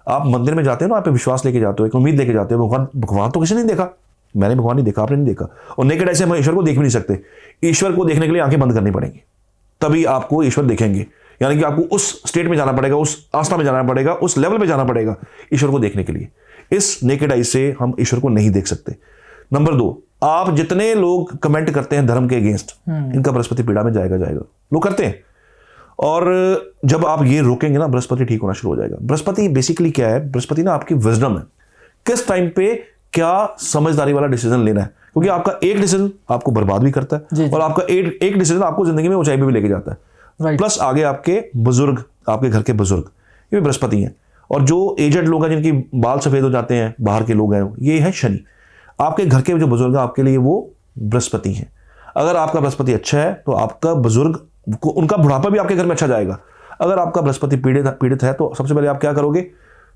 आप मंदिर में जाते हो ना, आप विश्वास लेके जाते हो, एक उम्मीद लेके जाते हो। भगवान तो किसी ने नहीं देखा, मैंने भगवान नहीं देखा, आपने नहीं देखा, और नेकेड ऐसे हम ईश्वर को देख भी नहीं सकते। ईश्वर को देखने के लिए आंखें बंद करनी पड़ेंगी, तभी आपको ईश्वर दिखेंगे। यानी कि आपको उस स्टेट में जाना पड़ेगा, उस आस्था में जाना पड़ेगा, उस लेवल पे जाना पड़ेगा ईश्वर को देखने के लिए। इस नेकेड आई से हम ईश्वर को नहीं देख सकते। नंबर 2, आप जितने लोग कमेंट करते हैं धर्म के अगेंस्ट, इनका बृहस्पति पीड़ा में जाएगा लोग करते हैं। और जब आप ये रोकेंगे ना, बृहस्पति ठीक होना शुरू हो जाएगा। बृहस्पति बेसिकली क्या है? बृहस्पति ना आपकी विजडम है, किस टाइम पे क्या समझदारी वाला डिसीजन लेना है, क्योंकि आपका एक डिसीजन आपको बर्बाद भी करता है और आपका एक डिसीजन आपको जिंदगी में ऊंचाई पे भी लेके जाता है। प्लस आगे आपके बुजुर्ग, आपके घर के बुजुर्ग, ये भी बृहस्पति हैं। और जो एजेड लोग हैं, जिनकी बाल सफेद हो जाते हैं, बाहर के लोग हैं, ये है शनि। आपके घर के जो बुजुर्ग हैं, आपके लिए वो बृहस्पति हैं। अगर आपका बृहस्पति अच्छा है तो आपका बुजुर्ग को, उनका बुढ़ापा भी आपके घर में अच्छा जाएगा। अगर आपका बृहस्पति पीड़ित है तो सबसे पहले आप क्या करोगे?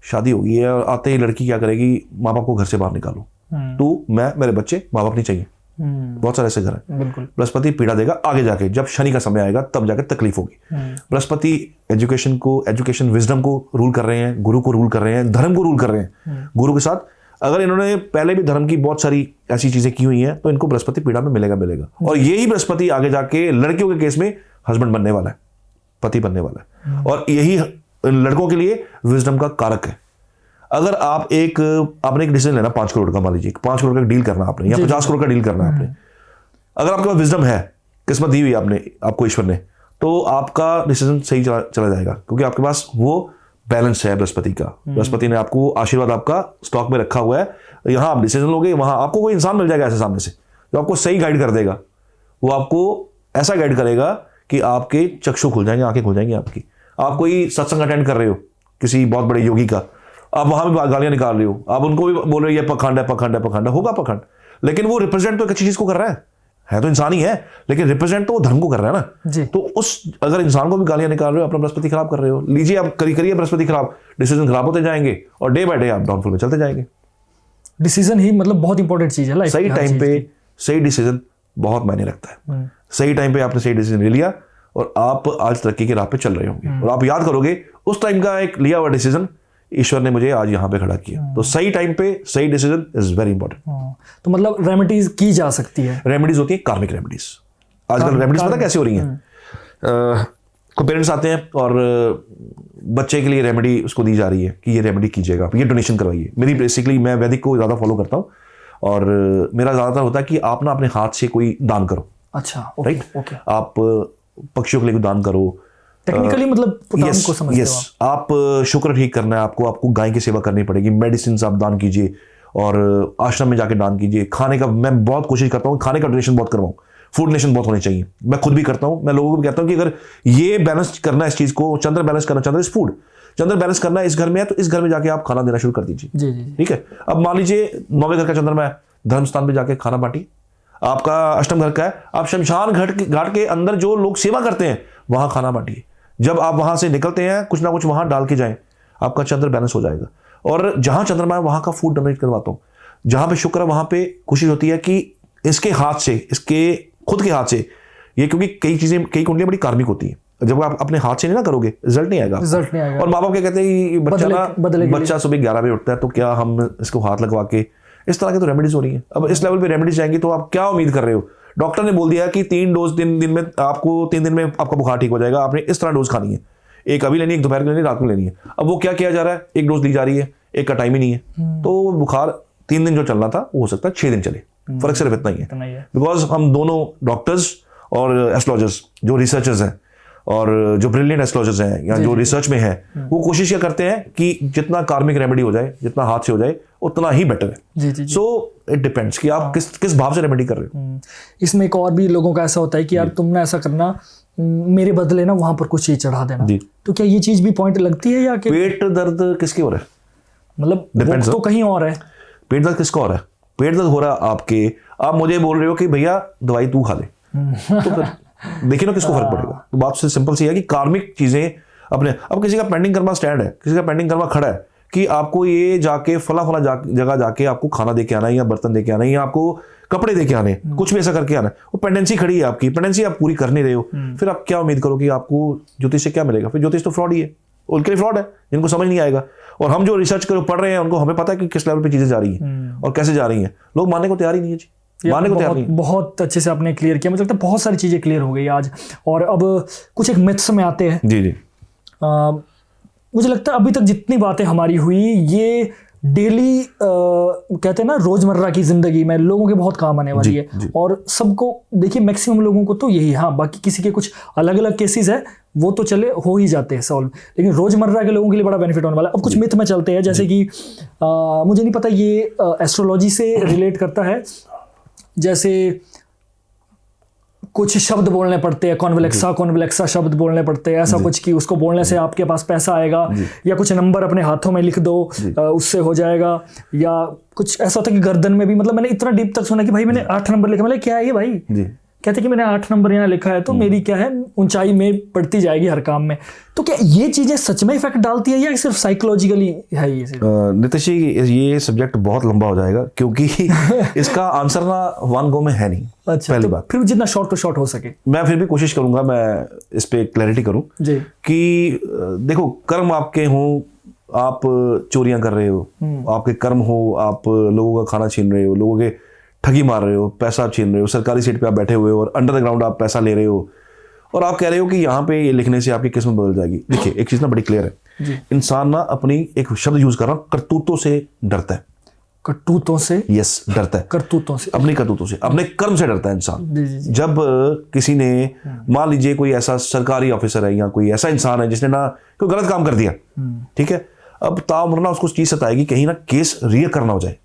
शादी होगी, आते ही लड़की क्या करेगी? माँ बाप को घर से बाहर निकालो, तू, मैं, मेरे बच्चे, माँ बाप नहीं चाहिए। बहुत सारे ऐसे घर हैं। बिल्कुल, बृहस्पति पीड़ा देगा आगे जाके, जब शनि का समय आएगा तब जाकर तकलीफ होगी। बृहस्पति एजुकेशन विजडम को रूल कर रहे हैं, गुरु को रूल कर रहे हैं, धर्म को रूल कर रहे हैं। गुरु के साथ अगर इन्होंने पहले भी धर्म की बहुत सारी ऐसी चीजें की हुई हैं तो इनको बृहस्पति पीड़ा में मिलेगा। और यही बृहस्पति आगे जाके लड़कियों के केस में हस्बैंड बनने वाला है, पति बनने वाला है, और यही लड़कों के लिए विजडम का कारक है। अगर आपने एक डिसीजन लेना 5 करोड़ का, मान लीजिए 5 करोड़ का डील करना आपने, या 50 करोड़ का डील करना आपने, अगर आपके पास विजडम है, किस्मत दी हुई आपने, आपको ईश्वर ने, तो आपका डिसीजन सही चला जाएगा, क्योंकि आपके पास वो बैलेंस है बृहस्पति का। बृहस्पति ने आपको आशीर्वाद आपका स्टॉक में रखा हुआ है। यहाँ आप डिसीजन लोगे, वहां आपको कोई इंसान मिल जाएगा ऐसे सामने से जो आपको सही गाइड कर देगा। वो आपको ऐसा गाइड करेगा कि आपके चक्षु खुल जाएंगे, आंखें खुल जाएंगी आपकी। आप कोई सत्संग अटेंड कर रहे हो किसी बहुत बड़े योगी का, आप वहां भी गालियां निकाल रहे हो, आप उनको भी बोल रहे हो ये पखंड है, होगा पखंड, लेकिन वो रिप्रेजेंट तो एक अच्छी चीज को कर रहा है तो इंसान ही है, लेकिन रिप्रेजेंट तो वो धर्म को कर रहा है ना। तो उस अगर इंसान को भी गालियां निकाल रहे हो, अपना बृहस्पति खराब कर रहे हो, लीजिए आप करिए बृहस्पति खराब, डिसीजन खराब होते जाएंगे और डे बाय डे आप डाउनफॉल में चलते जाएंगे। डिसीजन ही मतलब बहुत इंपॉर्टेंट चीज है लाइफ। सही टाइम पे सही डिसीजन बहुत मायने रखता है। सही टाइम पे आपने सही डिसीजन ले लिया और आप आज तरक्की के राह पे चल रहे होंगे, और आप याद करोगे उस टाइम का एक लिया हुआ डिसीजन ईश्वर ने मुझे आज यहाँ पे खड़ा किया। तो सही टाइम पे सही डिसीजन इज वेरी इंपॉर्टेंट। तो मतलब रेमेडीज की जा सकती है। रेमेडीज होती है कार्मिक रेमेडीज। आजकल रेमेडीज पता कैसे हो रही हैं? कोई पेरेंट्स आते हैं और बच्चे के लिए रेमेडी उसको दी जा रही है कि ये रेमेडी कीजिएगा, आप ये डोनेशन करवाइए। मेरी बेसिकली मैं वैदिक को ज़्यादा फॉलो करता हूँ और मेरा ज़्यादातर होता है कि आप ना अपने हाथ से कोई दान करो। अच्छा, राइट, आप पक्षियों के लिए दान करो। टेक्निकली मतलब यस, आप शुक्र ठीक करना है आपको गाय की सेवा करनी पड़ेगी, मेडिसिन आप दान कीजिए और आश्रम में जाके दान कीजिए। खाने का मैं बहुत कोशिश करता हूँ, खाने का डोनेशन बहुत करवाऊँ, फूड डोनेशन बहुत होनी चाहिए। मैं खुद भी करता हूँ, मैं लोगों को भी कहता हूँ कि अगर ये बैलेंस करना है इस चीज को, चंद्र बैलेंस करना, चंद्र इज फूड, चंद्र बैलेंस करना है इस घर में है तो इस घर में जाके आप खाना देना शुरू कर दीजिए। ठीक है, अब मान लीजिए 9वें घर का चंद्रमा है, धर्म स्थान पे जाके खाना बांटिए। आपका अष्टम घर का है, आप शमशान घाट के अंदर जो लोग सेवा करते हैं वहां खाना बांटिए। जब आप वहां से निकलते हैं कुछ ना कुछ वहां डाल के जाएं, आपका चंद्र बैलेंस हो जाएगा। और जहां चंद्रमा है वहां का फूड डोनेट करवाता हूँ, जहां पे शुक्र है वहां पे कोशिश होती है कि इसके हाथ से, इसके खुद के हाथ से ये, क्योंकि कई चीजें, कई कुंडलियां बड़ी कार्मिक होती हैं, जब आप अपने हाथ से नहीं ना करोगे रिजल्ट नहीं आएगा। और माँ बाप क्या कहते हैं, बच्चा सुबह 11 बजे उठता है तो क्या हम इसको हाथ लगवा के, इस तरह की तो रेमेडीज हो रही है। अब इस लेवल पे रेमेडीज जाएंगी तो आप क्या उम्मीद कर रहे हो? डॉक्टर ने बोल दिया कि 3 डोज दिन में आपको 3 दिन में आपका बुखार ठीक हो जाएगा, आपने इस तरह डोज खानी है, एक अभी लेनी है, एक दोपहर को लेनी है, रात को लेनी है। अब वो क्या किया जा रहा है, एक डोज ली जा रही है, एक का टाइम ही नहीं है, तो बुखार 3 दिन जो चलना था वो हो सकता है 6 दिन चले। फर्क सिर्फ इतना ही है, बिकॉज हम दोनों डॉक्टर्स और एस्ट्रोलॉजर्स जो रिसर्चर्स हैं और जो ब्रिलियंट एस्ट्रोलॉजर्स हैं या जो रिसर्च में है, वो कोशिश ये करते हैं कि जितना कार्मिक रेमेडी हो जाए, जितना हाथ से हो जाए उतना ही बेटर है। सो इट डिपेंड्स कि आप किस भाव से रेमेडी कर रहे हो। इसमें एक और भी लोगों का ऐसा होता है कि यार तुमने ऐसा करना, मेरे बदले ना वहां पर कुछ चीज चढ़ा देना, तो क्या ये चीज भी पॉइंट लगती है? या कि पेट दर्द किसकी और है, मतलब तो कहीं और है, पेट दर्द किसका और है? पेट दर्द हो रहा है आपके, आप मुझे बोल रहे हो कि भैया दवाई तू खा ले, तो फिर देखिए ना किसको फर्क पड़ेगा। तो बात से सिंपल सी है कि कार्मिक चीजें अपने, अब किसी का पेंडिंग कर्मा स्टैंड है, किसी का पेंडिंग कर्मा खड़ा है कि आपको ये जाके फला जगह जाके आपको खाना दे के आना है, या बर्तन दे के आना है, या आपको कपड़े दे के आने, कुछ भी ऐसा करके आना है, वो पेंडेंसी खड़ी है आपकी, पेंडेंसी आप पूरी कर नहीं रहे हो, फिर आप क्या उम्मीद करो कि आपको ज्योतिष से क्या मिलेगा? फिर ज्योतिष तो फ्रॉड ही है, उनके लिए फ्रॉड है जिनको समझ नहीं आएगा। और हम जो रिसर्च कर पढ़ रहे हैं उनको हमें पता है कि किस लेवल पे चीजें जा रही हैं और कैसे जा रही हैं, लोग मानने को तैयार ही नहीं है जी, मानने को तैयार नहीं। बहुत अच्छे से आपने क्लियर किया, मुझे लगता है बहुत सारी चीजें क्लियर हो गई आज। और अब कुछ एक मिथ्स में आते हैं। जी जी। मुझे लगता है अभी तक जितनी बातें हमारी हुई ये डेली कहते हैं ना रोजमर्रा की जिंदगी में लोगों के बहुत काम आने वाली है। और सबको देखिए मैक्सिमम लोगों को तो यही, हाँ बाकी किसी के कुछ अलग अलग केसेस है वो तो चले हो ही जाते हैं सॉल्व, लेकिन रोजमर्रा के लोगों के लिए बड़ा बेनिफिट होने वाला है। अब कुछ मिथ में चलते हैं, जैसे कि मुझे नहीं पता ये एस्ट्रोलॉजी से रिलेट करता है, जैसे कुछ शब्द बोलने पड़ते हैं, कॉन्वेलेक्सा शब्द बोलने पड़ते हैं, ऐसा कुछ कि उसको बोलने से आपके पास पैसा आएगा, या कुछ नंबर अपने हाथों में लिख दो उससे हो जाएगा, या कुछ ऐसा होता है कि गर्दन में भी, मतलब मैंने इतना डीप तक सुना कि भाई मैंने 8 नंबर लिखा, मतलब क्या है ये भाई, कहते कि मैंने 8 नंबर यहाँ लिखा है तो मेरी क्या है ऊंचाई में बढ़ती जाएगी हर काम में। तो क्या ये चीजें सच में इफेक्ट डालती है या सिर्फ साइकोलॉजिकली है ये? नितिश जी ये सब्जेक्ट बहुत लंबा हो जाएगा क्योंकि इसका आंसर ना वन गो में है नहीं। अच्छा, पहली बात फिर जितना शॉर्ट टू शॉर्ट हो सके मैं फिर भी कोशिश करूंगा मैं इस पे क्लैरिटी करूं कि देखो कर्म आपके हों, आप चोरियां कर रहे हो, आपके कर्म हो, आप लोगों का खाना छीन रहे हो, लोगों के ठगी मार रहे हो, पैसा छीन रहे हो, सरकारी सीट पे आप बैठे हुए हो और अंडर द ग्राउंड आप पैसा ले रहे हो, और आप कह रहे हो कि यहाँ पे ये लिखने से आपकी किस्मत बदल जाएगी। देखिए एक चीज ना बड़ी क्लियर है, इंसान ना अपनी एक शब्द यूज कर रहा हूं, करतूतों से डरता है। करतूतों से? यस, डरता है करतूतों से, अपनी करतूतों से, अपने कर्म से डरता है इंसान। जब किसी ने मान लीजिए कोई ऐसा सरकारी ऑफिसर है या कोई ऐसा इंसान है जिसने ना कोई गलत काम कर दिया, ठीक है, अब ताउम्र ना उसको चीज सताएगी कहीं ना केस रियकर ना हो जाए,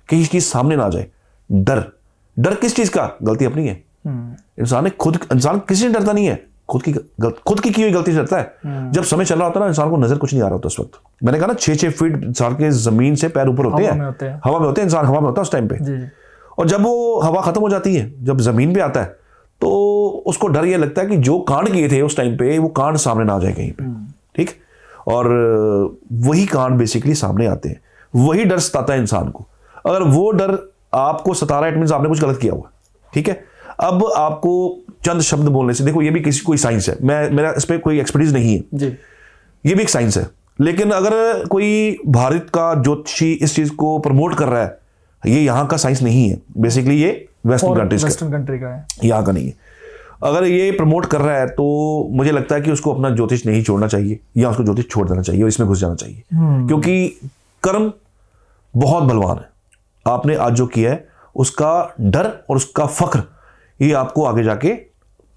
कहीं चीज सामने ना आ जाए। डर किस चीज का? गलती अपनी है। इंसान किसी से डरता नहीं है, खुद की हुई गलती से डरता है। जब समय चल रहा होता है ना इंसान को नजर कुछ नहीं आ रहा होता उस वक्त। मैंने कहा ना 6-6 फीट इंसान के जमीन से पैर ऊपर होते हैं, हवा में होते हैं, इंसान हवा में होता है उस टाइम पे। और जब वो हवा खत्म हो जाती है, जब जमीन पे आता है तो उसको डर ये लगता है कि जो कांड किए थे उस टाइम पे वो कांड सामने ना आ जाए कहीं पे, ठीक। और वही कांड बेसिकली सामने आते हैं, वही डर सताता है इंसान को। अगर वो डर आपको सता रहा है, इट मींस आपने कुछ गलत किया हुआ, ठीक है। अब आपको चंद शब्द बोलने से, देखो ये भी कोई साइंस है, मेरा इस पे कोई एक्सपर्टीज नहीं है जी, ये भी एक साइंस है। लेकिन अगर कोई भारत का ज्योतिषी इस चीज को प्रमोट कर रहा है, ये यहाँ का साइंस नहीं है, बेसिकली ये वेस्टर्न कंट्री का है, यहाँ का नहीं है। अगर ये प्रमोट कर रहा है तो मुझे लगता है कि उसको अपना ज्योतिष नहीं छोड़ना चाहिए, या उसको ज्योतिष छोड़ देना चाहिए और इसमें घुस जाना चाहिए, क्योंकि कर्म बहुत बलवान है। आपने आज जो किया है उसका डर और उसका फख्र ये आपको आगे जाके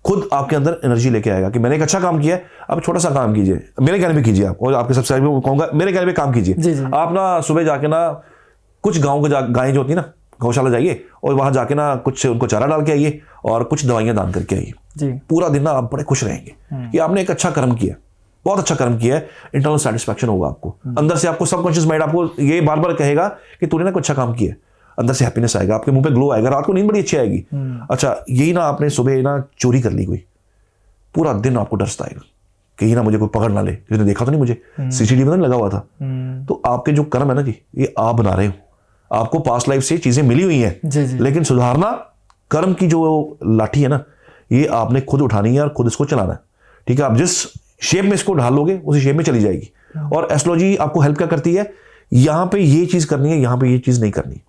खुद आपके अंदर एनर्जी लेके आएगा कि मैंने एक अच्छा काम किया है, आप छोटा सा काम कीजिए, मेरे कहने पे कीजिए आप, और आपके सब्सक्राइबर को कहूंगा मेरे कहने पे काम कीजिए। आप ना सुबह जाके ना कुछ गाँव के गायें जो होती है ना, गौशाला जाइए और वहां जाके ना कुछ उनको चारा डाल के आइए और कुछ दवाइयां दान करके आइए। पूरा दिन ना आप बड़े खुश रहेंगे कि आपने एक अच्छा कर्म किया, बहुत अच्छा कर्म किया है। इंटरनल सेटिस्फैक्शन होगा आपको, अंदर से आपको सबकॉन्शियस माइंड आपको ये बार बार कहेगा कि तूने ना कुछ अच्छा काम किया, अंदर से हैप्पीनेस आएगा, आपके मुंह पे ग्लो आएगा, रात को नींद बड़ी अच्छी आएगी। अच्छा यही ना आपने सुबह ना चोरी कर ली कोई, पूरा दिन आपको डर सताएगा कहीं ना मुझे कोई पकड़ ना ले, जिसने देखा तो नहीं मुझे, सीसीटीवी तो नहीं लगा हुआ था। तो आपके जो कर्म है ना जी, ये आप बना रहे हो, आपको पास्ट लाइफ से चीजें मिली हुई हैं, लेकिन सुधारना कर्म की जो लाठी है ना, ये आपने खुद उठानी है और खुद इसको चलाना है। ठीक है, आप जिस शेप में इसको ढाल लोगे उसी शेप में चली जाएगी। और एस्ट्रोलॉजी आपको हेल्प क्या करती है, यहां पे ये चीज करनी है, यहां पे ये चीज नहीं करनी।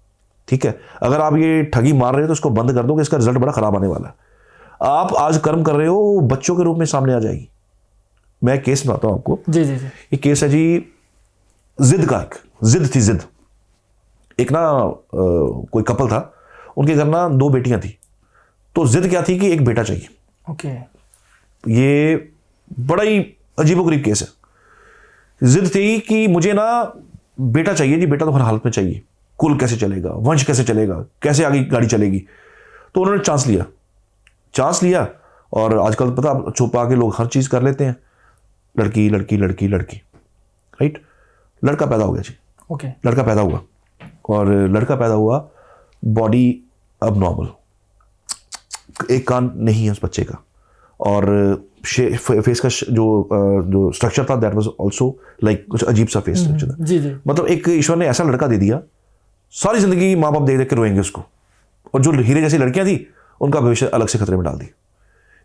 ठीक है, अगर आप ये ठगी मार रहे हो तो इसको बंद कर दो कि इसका रिजल्ट बड़ा खराब आने वाला है। आप आज कर्म कर रहे हो, बच्चों के रूप में सामने आ जाएगी। मैं केस बताता हूं आपको। जी जी। ये केस है जी जिद का। एक जिद थी, जिद। एक ना कोई कपल था, उनके घर ना 2 बेटियां थी। तो जिद क्या थी कि एक बेटा चाहिए। ओके। ये बड़ा ही अजीबोगरीब केस है। जिद थी कि मुझे ना बेटा चाहिए जी, बेटा तो हर हालत में चाहिए। कुल कैसे चलेगा, वंश कैसे चलेगा, कैसे आगे गाड़ी चलेगी। तो उन्होंने चांस लिया और आजकल पता छुपा के लोग हर चीज कर लेते हैं। लड़की लड़की लड़की लड़की, राइट। लड़का पैदा हो गया जी। ओके। लड़का पैदा हुआ और लड़का पैदा हुआ, बॉडी अब नॉर्मल, एक कान नहीं है उस बच्चे का, और फेस का जो स्ट्रक्चर था दैट वाज आल्सो लाइक कुछ अजीब सा फेस स्ट्रक्चर था। जी जी। मतलब एक ईश्वर ने ऐसा लड़का दे दिया, सारी जिंदगी माँ बाप देख देख के रोएंगे उसको, और जो हीरे जैसी लड़कियां थी उनका भविष्य अलग से खतरे में डाल दिया।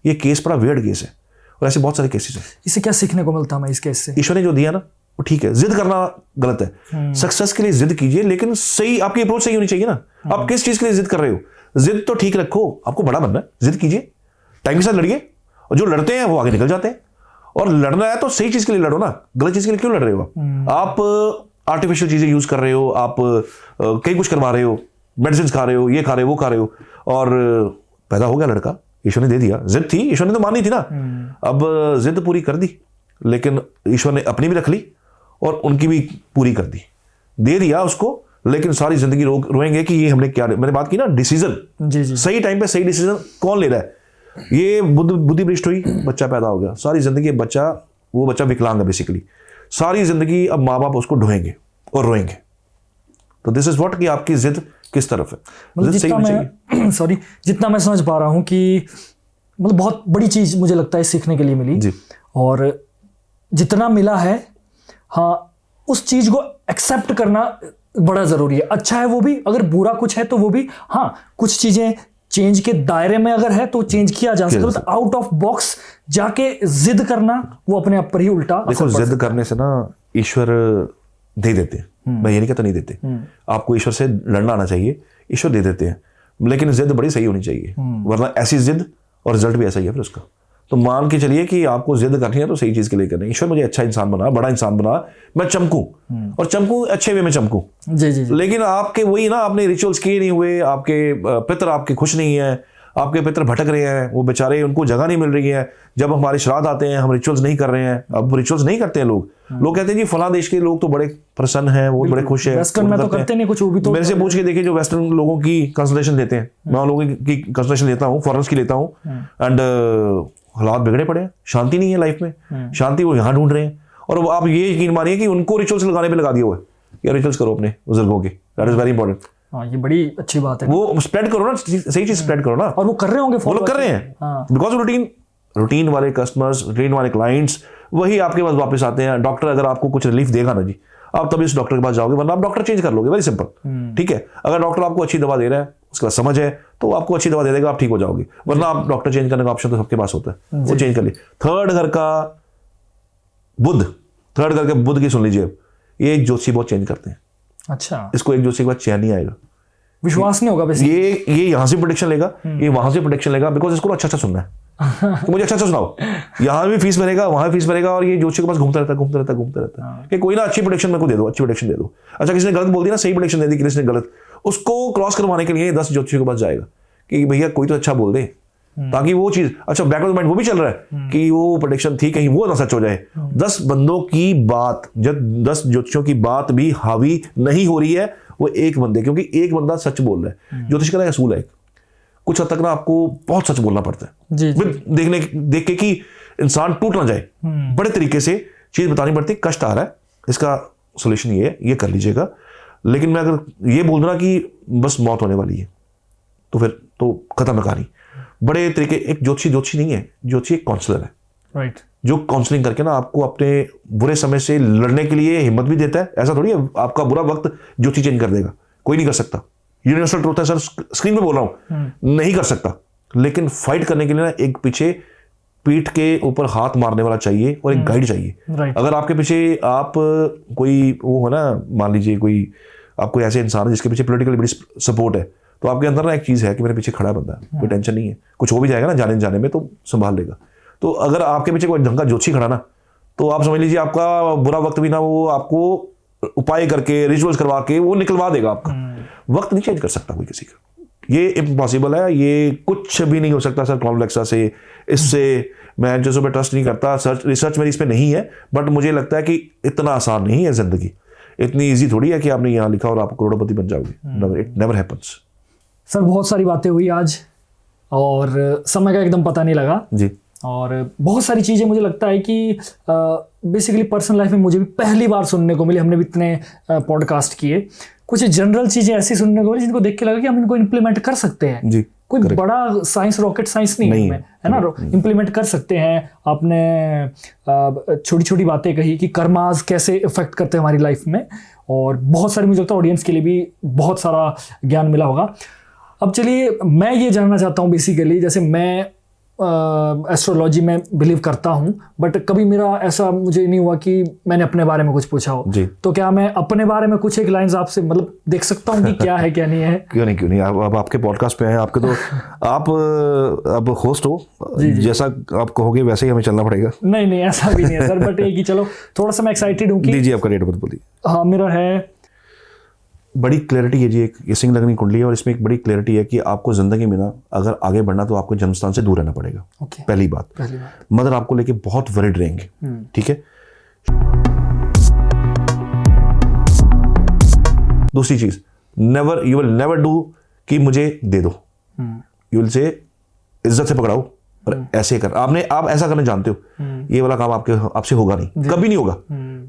ये केस बड़ा वियर्ड केस है, और ऐसे बहुत सारे केसेस हैं। इससे क्या सीखने को मिलता है इस केस से? ईश्वर ने जो दिया ना वो ठीक है, जिद करना गलत है। सक्सेस के लिए जिद कीजिए, लेकिन सही आपकी अप्रोच सही होनी चाहिए ना। आप किस चीज के लिए जिद कर रहे हो? जिद तो ठीक रखो, आपको बड़ा बनना है, जिद कीजिए, टाइम के साथ लड़िए, और जो लड़ते हैं वो आगे निकल जाते हैं। और लड़ना है तो सही चीज के लिए लड़ो ना, गलत चीज के लिए क्यों लड़ रहे हो आप आर्टिफिशियल चीजें यूज कर रहे हो, आप कई कुछ करवा रहे हो, मेडिसिन खा रहे हो, ये खा रहे हो, वो खा रहे हो, और पैदा हो गया लड़का, ईश्वर ने दे दिया। जिद थी, ईश्वर ने तो मानी थी ना। अब जिद पूरी कर दी, लेकिन ईश्वर ने अपनी भी रख ली और उनकी भी पूरी कर दी, दे दिया उसको, लेकिन सारी जिंदगी रोएंगे कि ये हमने क्या, मैंने बात की ना डिसीजन, जी जी, सही टाइम पे सही डिसीजन कौन ले रहा है। ये बुद्धि भ्रष्ट हुई, बच्चा पैदा हो गया, सारी जिंदगी वो बच्चा विकलांग है बेसिकली, सारी जिंदगी अब माँ बाप उसको ढोएंगे और रोएंगे। तो दिस इज व्हाट कि आपकी जिद किस तरफ है। मतलब जितना मैं समझ पा रहा हूँ कि मतलब बहुत बड़ी चीज मुझे लगता है सीखने के लिए मिली जी। और जितना मिला है, हाँ, उस चीज को एक्सेप्ट करना बड़ा जरूरी है। अच्छा है वो भी, अगर बुरा कुछ है तो वो भी, हाँ, कुछ चीजें चेंज के दायरे में अगर है तो चेंज किया जा सकता है। तो आउट ऑफ बॉक्स जाके जिद करना वो अपने आप पर ही उल्टा। देखो, जिद करने से ना ईश्वर दे देते हैं, मैं ये नहीं कहता नहीं देते, आपको ईश्वर से लड़ना आना चाहिए, ईश्वर दे देते हैं, लेकिन जिद बड़ी सही होनी चाहिए, वरना ऐसी जिद और रिजल्ट भी ऐसा ही है फिर उसका। तो मान के चलिए कि आपको जिद करनी है तो सही चीज के लिए करनी है। ईश्वर मुझे अच्छा इंसान बना, बड़ा इंसान बना, मैं चमकूं, और चमकूं अच्छे वे में चमकूं। जी जी जी। लेकिन आपके वही ना, आपने रिचुअल्स किए नहीं हुए, आपके पितर आपके खुश नहीं है, आपके पितर भटक रहे हैं, वो बेचारे, उनको जगह नहीं मिल रही है। जब हमारे श्राद्ध आते हैं हम रिचुअल्स नहीं कर रहे हैं, अब रिचुअल्स नहीं करते हैं लोग कहते हैं जी फला देश के लोग तो बड़े प्रसन्न हैं, वो बड़े खुश हैं, वेस्टर्न में तो करते नहीं कुछ, वो भी तो मेरे से पूछ के देखिए जो वेस्टर्न लोगों की कंसल्टेशन लेते हैं, मैं उन लोगों की कंसल्टेशन लेता हूँ, फॉरेनर्स की लेता हूँ, एंड हालात बिगड़े पड़े हैं, शांति नहीं है लाइफ में, शांति वो यहाँ ढूंढ रहे हैं। और आप ये यकीन मानिए कि उनको रिचुअल्स लगाने पे लगा दिया हुआ है, या रिचुअल्स करो अपने बुजुर्गों के, दैट इज वेरी इंपॉर्टेंट। हाँ, ये बड़ी अच्छी बात है, वो स्प्रेड करो ना, सही चीज स्प्रेड करो ना, और वो कर रहे होंगे, वो लोग कर रहे हैं, बिकॉज रूटीन वाले कस्टमर्स, रूटीन वाले क्लाइंट्स वही आपके पास वापस आते हैं। डॉक्टर अगर आपको कुछ रिलीफ देगा ना जी, आप तभी उस डॉक्टर के पास जाओगे, वरना आप डॉक्टर चेंज कर लोगे, वेरी सिंपल। ठीक है, अगर डॉक्टर आपको अच्छी दवा दे रहा है, उसका समझ है, तो आपको अच्छी दवा दे देगा, आप ठीक हो जाओगे, वरना आप डॉक्टर चेंज करने का ऑप्शन तो सबके पास होता है, वो चेंज कर लिए। थर्ड घर का बुध की सुन लीजिए, ये एक ज्योतिषी बहुत चेंज करते हैं। अच्छा, इसको एक ज्योतिषी के बाद चैन नहीं आएगा, विश्वास नहीं होगा, ये यहां से प्रोडिक्शन लेगा, ये वहां से प्रोडिक्शन लेगा, बिकॉज इसको अच्छा अच्छा सुनना है। तो मुझे अच्छा अच्छा सुनाओ, यहाँ भी फीस भरेगा, वहां फीस भरेगा, और ये ज्योतिषी के पास घूमता रहता है कि कोई ना अच्छी प्रोडिक्शन मेरे को दे दो, अच्छी प्रोडिक्शन दे दो। अच्छा, किसी ने गलत बोल दिया ना, सही प्रोडिक्शन दे दी, किसी ने गलत, उसको क्रॉस करवाने के लिए 10 ज्योतिषी के पास जाएगा कि भैया कोई तो अच्छा बोल दे, ताकि वो चीज, अच्छा बैकवर्ड माइंड वो भी चल रहा है कि वो प्रोडिक्शन थी, कहीं वो ना सच हो जाए। 10 बंदों की बात, जब 10 ज्योतिषियों की बात भी हावी नहीं हो रही है, वो एक बंदे, क्योंकि एक बंदा सच बोल रहा है। ज्योतिष का असूल है, कुछ हद तक ना आपको बहुत सच बोलना पड़ता है जी, देख के कि इंसान टूट ना जाए, बड़े तरीके से चीज बतानी पड़ती है। कष्ट आ रहा है, इसका सोल्यूशन ये है, ये कर लीजिएगा। लेकिन मैं अगर ये बोल दूं कि बस मौत होने वाली है, तो फिर तो खत्म है कहानी। बड़े तरीके, एक ज्योतिषी नहीं है, ज्योतिषी एक काउंसलर है, राइट। जो काउंसलिंग करके ना आपको अपने बुरे समय से लड़ने के लिए हिम्मत भी देता है। ऐसा थोड़ी है आपका बुरा वक्त ज्योति चेंज कर देगा, कोई नहीं कर सकता। यूनिवर्सल ट्रूथ है सर, स्क्रीन पे बोल रहा हूं, नहीं कर सकता। लेकिन फाइट करने के लिए ना एक पीछे पीठ के ऊपर हाथ मारने वाला चाहिए और एक गाइड चाहिए। अगर आपके पीछे आप कोई वो हो ना, मान लीजिए कोई आप कोई ऐसे इंसान है जिसके पीछे पॉलिटिकल बड़ी सपोर्ट है, तो आपके अंदर ना एक चीज़ है कि मेरे पीछे खड़ा बंदा है, कोई टेंशन नहीं है, कुछ हो भी जाएगा ना जाने जाने में तो संभाल लेगा। तो अगर आपके पीछे कोई ढंग का ज्योतिषी खड़ा ना, तो आप समझ लीजिए आपका बुरा वक्त भी ना वो आपको उपाय करके रिचुअल्स करवा के वो निकलवा देगा। आपका वक्त नहीं चेंज कर सकता कोई किसी का, ये इम्पॉसिबल है, ये कुछ भी नहीं हो सकता सर। कॉम्प्लेक्सा से इससे मैं जैसे पे ट्रस्ट नहीं करता, रिसर्च मेरी इस पर नहीं है, बट मुझे लगता है कि इतना आसान नहीं है जिंदगी, इतनी इजी थोड़ी है कि आपने यहाँ लिखा और आप करोड़पति बन जाओगे। It never happens. सर बहुत सारी बातें हुई आज और समय का एकदम पता नहीं लगा जी। और बहुत सारी चीज़ें मुझे लगता है कि बेसिकली पर्सनल लाइफ में मुझे भी पहली बार सुनने को मिली। हमने भी इतने पॉडकास्ट किए, कुछ जनरल चीज़ें ऐसी सुनने को मिली जिनको देख के लगा कि हम इनको इम्प्लीमेंट कर सकते हैं जी। कोई बड़ा साइंस, रॉकेट साइंस नहीं है ना, इम्प्लीमेंट कर सकते हैं। आपने छोटी छोटी बातें कही कि कर्मास कैसे इफेक्ट करते हैं हमारी लाइफ में, और बहुत सारी मुझे लगता है ऑडियंस के लिए भी बहुत सारा ज्ञान मिला होगा। अब चलिए मैं ये जानना चाहता हूँ बेसिकली, जैसे मैं एस्ट्रोलॉजी में बिलीव करता हूँ, बट कभी मेरा ऐसा मुझे नहीं हुआ कि मैंने अपने बारे में कुछ पूछा हो। तो क्या मैं अपने बारे में कुछ एक लाइंस आपसे मतलब देख सकता हूँ कि क्या है क्या नहीं है? क्यों नहीं अब आपके पॉडकास्ट पे हैं, आपके तो आप अब होस्ट हो, जैसा आप कहोगे वैसे ही हमें चलना पड़ेगा। नहीं ऐसा भी नहीं है सर, बट ये कि चलो थोड़ा सा मैं एक्साइटेड हूँ कि दीजिए आपका डेट बता बोलिए। हाँ, मेरा है बड़ी क्लैरिटी है जी, एक ये सिंह लगनी कुंडली है और इसमें एक बड़ी क्लैरिटी है कि आपको जिंदगी में ना अगर आगे बढ़ना तो आपको जन्मस्थान से दूर रहना पड़ेगा। पहली बात। मदर आपको लेके बहुत वरिड रहेंगे, ठीक है। दूसरी चीज, यू विल नेवर डू कि मुझे दे दो, यू विल से इज्जत से पकड़ाओ और ऐसे कर। आप ऐसा करना जानते हो, ये वाला काम आपसे होगा नहीं, कभी नहीं होगा,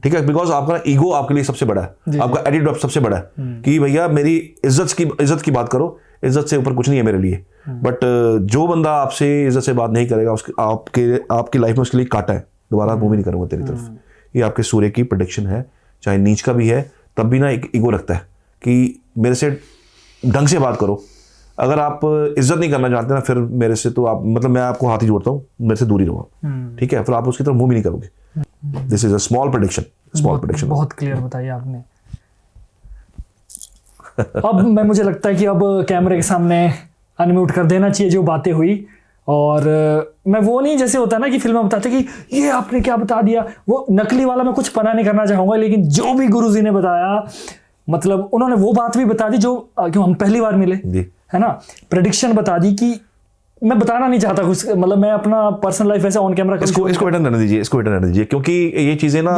ठीक है। बिकॉज आपका ईगो आपके लिए सबसे बड़ा है, आपका एटीट्यूड सबसे बड़ा है कि भैया मेरी इज्जत की बात करो, इज्जत से ऊपर कुछ नहीं है मेरे लिए। बट जो बंदा आपसे इज्जत से बात नहीं करेगा उसके आपकी लाइफ में उसके लिए काटा है, दोबारा मूव ही नहीं करूंगा तेरी तरफ। ये आपके सूर्य की प्रेडिक्शन है, चाहे नीच का भी है, तब भी ना एक ईगो रखता है कि मेरे से ढंग से बात करो। अगर आप इज्जत नहीं करना चाहते ना फिर मेरे से तो आप मतलब मैं आपको हाथ ही जोड़ता हूँ, मेरे से दूर ही रहो, ठीक है। फिर आप उसकी तरफ मूव ही नहीं करोगे। This is a small prediction. बहुत क्लियर बताइए आपने। अब मुझे लगता है कि अब कैमरे के सामने अनम्यूट कर देना चाहिए जो बातें हुई। और मैं वो नहीं जैसे होता है ना कि फिल्म में बताते कि ये आपने क्या बता दिया, वो नकली वाला मैं कुछ पना नहीं करना चाहूंगा, लेकिन जो भी गुरुजी ने बताया मतलब उन्होंने वो बात भी बता दी जो क्यों हम पहली बार मिले, है ना। प्रेडिक्शन बता दी कि मैं बताना नहीं चाहता कुछ, मतलब मैं अपना पर्सनल लाइफ ऐसे ऑन कैमरा इसको रिटर्न रहने दीजिए, क्योंकि ये चीजें ना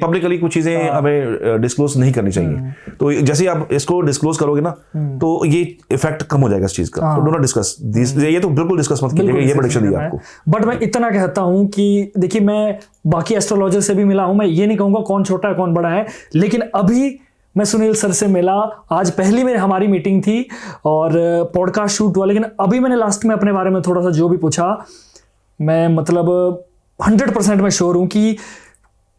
पब्लिकली कुछ चीजें हमें डिस्क्लोज नहीं करनी चाहिए। तो जैसे आप इसको डिस्क्लोज करोगे ना तो ये इफेक्ट कम हो जाएगा इस चीज का। तो डू नॉट डिस्कस दिस, ये तो बिल्कुल डिस्कस मत कीजिएगा, ये प्रेडिक्शन दिया आपको। बट मैं इतना कहता हूं कि देखिए मैं बाकी एस्ट्रोलॉजर से भी मिला हूं, मैं ये नहीं कहूंगा कौन छोटा है कौन बड़ा है, लेकिन अभी मैं सुनील सर से मिला, आज पहली में हमारी मीटिंग थी और पॉडकास्ट शूट हुआ, लेकिन अभी मैंने लास्ट में अपने बारे में थोड़ा सा जो भी पूछा, मैं मतलब 100% मैं श्योर हूं कि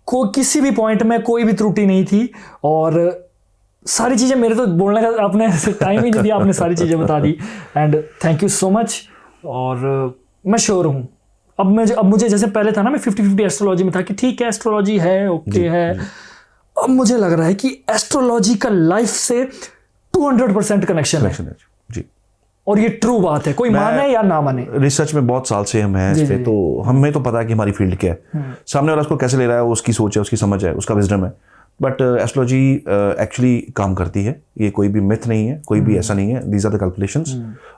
किसी भी पॉइंट में कोई भी त्रुटि नहीं थी। और सारी चीज़ें मेरे तो बोलने का आपने टाइम ही नहीं दिया, आपने सारी चीज़ें बता दी and thank you so much. और मैं श्योर हूँ अब मुझे जैसे पहले था ना मैं 50-50 एस्ट्रोलॉजी में था कि ठीक है एस्ट्रोलॉजी है ओके है, अब मुझे लग रहा है कि एस्ट्रोलॉजी का लाइफ से 200% कनेक्शन है जी। और ये ट्रू बात है, कोई माने या ना माने। रिसर्च में बहुत साल से हम हैं इस पे, तो हमें तो पता है कि हमारी फील्ड क्या है, सामने वाला उसको कैसे ले रहा है, उसकी सोच है, उसकी समझ है, उसका विजडम है। बट एस्ट्रोलॉजी एक्चुअली काम करती है, ये कोई भी मिथ नहीं है, कोई भी ऐसा नहीं है, दीज आर द कैलकुलेशंस।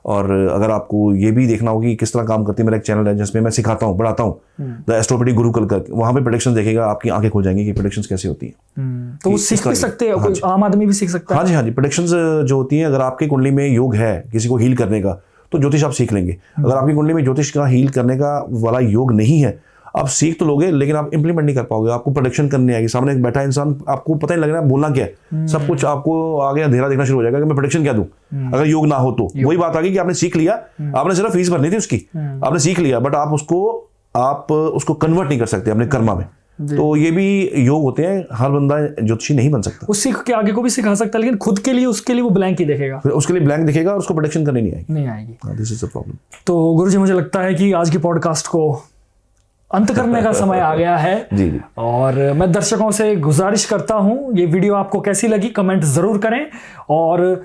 और अगर आपको ये भी देखना होगी किस तरह काम करती है, मेरा एक चैनल है जिसमें मैं सिखाता हूँ, पढ़ाता हूँ, द एस्ट्रोपेडिक गुरुकुल करके, वहाँ पे प्रेडिक्शन देखेगा, आपकी आंखें खुल जाएंगी कि प्रेडिक्शंस कैसे होती है। तो वो सीख भी सकते हैं, कोई आम आदमी भी सीख सकता है। हाँ जी, प्रेडिक्शंस जो होती हैं, अगर आपकी कुंडली में योग है किसी को हील करने का तो ज्योतिष आप सीख लेंगे। अगर आपकी कुंडली में ज्योतिष का हील करने का वाला योग नहीं है, आप सीख तो लोगे लेकिन आप इंप्लीमेंट नहीं कर पाओगे, आपको प्रेडिक्शन करनी आएगी। सामने एक बैठा इंसान, आपको पता नहीं लग रहा है बोलना क्या है, सब कुछ आपको आगे अंधेरा देखना शुरू हो जाएगा कि मैं प्रेडिक्शन क्या दूं अगर योग ना हो तो। वही बात आ गई कि आपने सीख लिया, आपने सिर्फ फीस भरनी थी उसकी, आपने सीख लिया, बट आप उसको आप उसको कन्वर्ट नहीं कर सकते अपने कर्मा में। तो ये भी योग होते हैं, हर बंदा ज्योतिषी नहीं बन सकता। वो सीख के आगे को भी सिखा सकता है, लेकिन खुद के लिए उसके लिए वो ब्लैंक ही देखेगा, फिर उसके लिए ब्लैंक दिखेगा और उसको प्रोटेक्शन करनी नहीं आएगी। This is the problem. तो गुरुजी मुझे लगता है कि आज की पॉडकास्ट को अंत करने का समय आ गया है। जी। और मैं दर्शकों से गुजारिश करता हूं, ये वीडियो आपको कैसी लगी कमेंट जरूर करें। और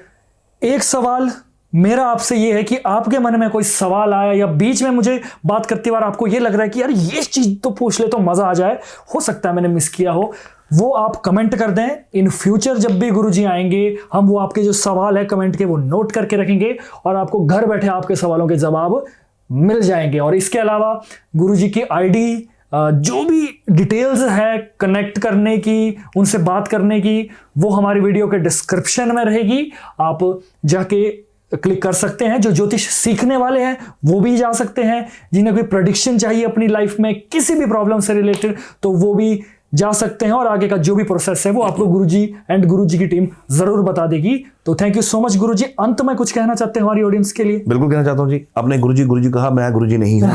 एक सवाल मेरा आपसे ये है कि आपके मन में कोई सवाल आया या बीच में मुझे बात करते बार आपको ये लग रहा है कि यार ये चीज तो पूछ ले तो मजा आ जाए, हो सकता है मैंने मिस किया हो, वो आप कमेंट कर दें। इन फ्यूचर जब भी गुरुजी आएंगे, हम वो आपके जो सवाल है कमेंट के वो नोट करके रखेंगे और आपको घर बैठे आपके सवालों के जवाब मिल जाएंगे। और इसके अलावा गुरुजी की आईडी, जो भी डिटेल्स है कनेक्ट करने की, उनसे बात करने की, वो हमारी वीडियो के डिस्क्रिप्शन में रहेगी। आप जाके क्लिक कर सकते हैं। जो ज्योतिष सीखने वाले हैं वो भी जा सकते हैं, जिन्हें कोई प्रेडिक्शन चाहिए अपनी लाइफ में किसी भी प्रॉब्लम से रिलेटेड तो वो भी जा सकते हैं। और आगे का जो भी प्रोसेस है वो आपको गुरुजी एंड गुरुजी की टीम जरूर बता देगी। तो थैंक यू सो मच गुरुजी। अंत में कुछ कहना चाहते हैं हमारी ऑडियंस के लिए? बिल्कुल कहना चाहता हूँ जी। आपने गुरुजी कहा, मैं गुरुजी नहीं हूँ।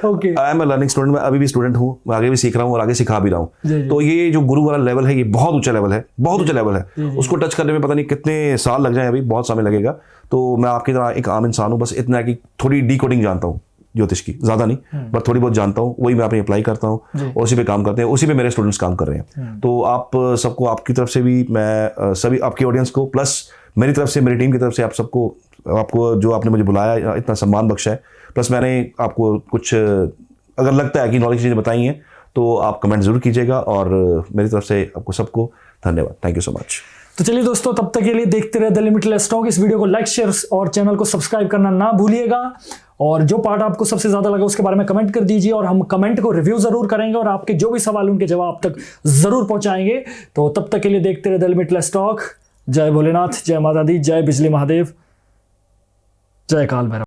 Okay, I am a learning student. मैं अभी भी स्टूडेंट हूँ, मैं आगे भी सीख रहा हूँ और आगे सिखा भी रहा हूँ। तो ये जो गुरु वाला लेवल है ये बहुत ऊंचा लेवल है, बहुत ऊंचा लेवल है। उसको टच करने में पता नहीं कितने साल लग जाए, अभी बहुत समय लगेगा। तो मैं आपकी तरह एक आम इंसान हूँ, बस इतना है कि थोड़ी डीकोडिंग जानता हूँ ज्योतिष की, ज्यादा नहीं पर थोड़ी बहुत जानता हूँ, वही मैं अपनी अप्लाई करता हूँ और उसी पे काम करते हैं, उसी पे मेरे स्टूडेंट्स काम कर रहे हैं। तो आप सबको, आपकी तरफ से भी मैं सभी आपकी ऑडियंस को, प्लस मेरी तरफ से, मेरी टीम की तरफ से आप सबको, आपको जो आपने मुझे बुलाया, इतना सम्मान बख्शा है, प्लस मैंने आपको कुछ अगर लगता है कि नॉलेज चीज़ें बताई हैं तो आप कमेंट जरूर कीजिएगा। और मेरी तरफ से आपको सबको धन्यवाद। Thank you so much. तो चलिए दोस्तों, तब तक के लिए देखते रहे द लिमिटलेस टॉक। इस वीडियो को लाइक, शेयर और चैनल को सब्सक्राइब करना ना भूलिएगा। और जो पार्ट आपको सबसे ज्यादा लगा उसके बारे में कमेंट कर दीजिए और हम कमेंट को रिव्यू जरूर करेंगे और आपके जो भी सवाल उनके जवाब तक जरूर पहुंचाएंगे। तो तब तक के लिए देखते रहे द लिमिटलेस टॉक। जय भोलेनाथ, जय माता दी, जय बिजली महादेव, जय काल भैरव।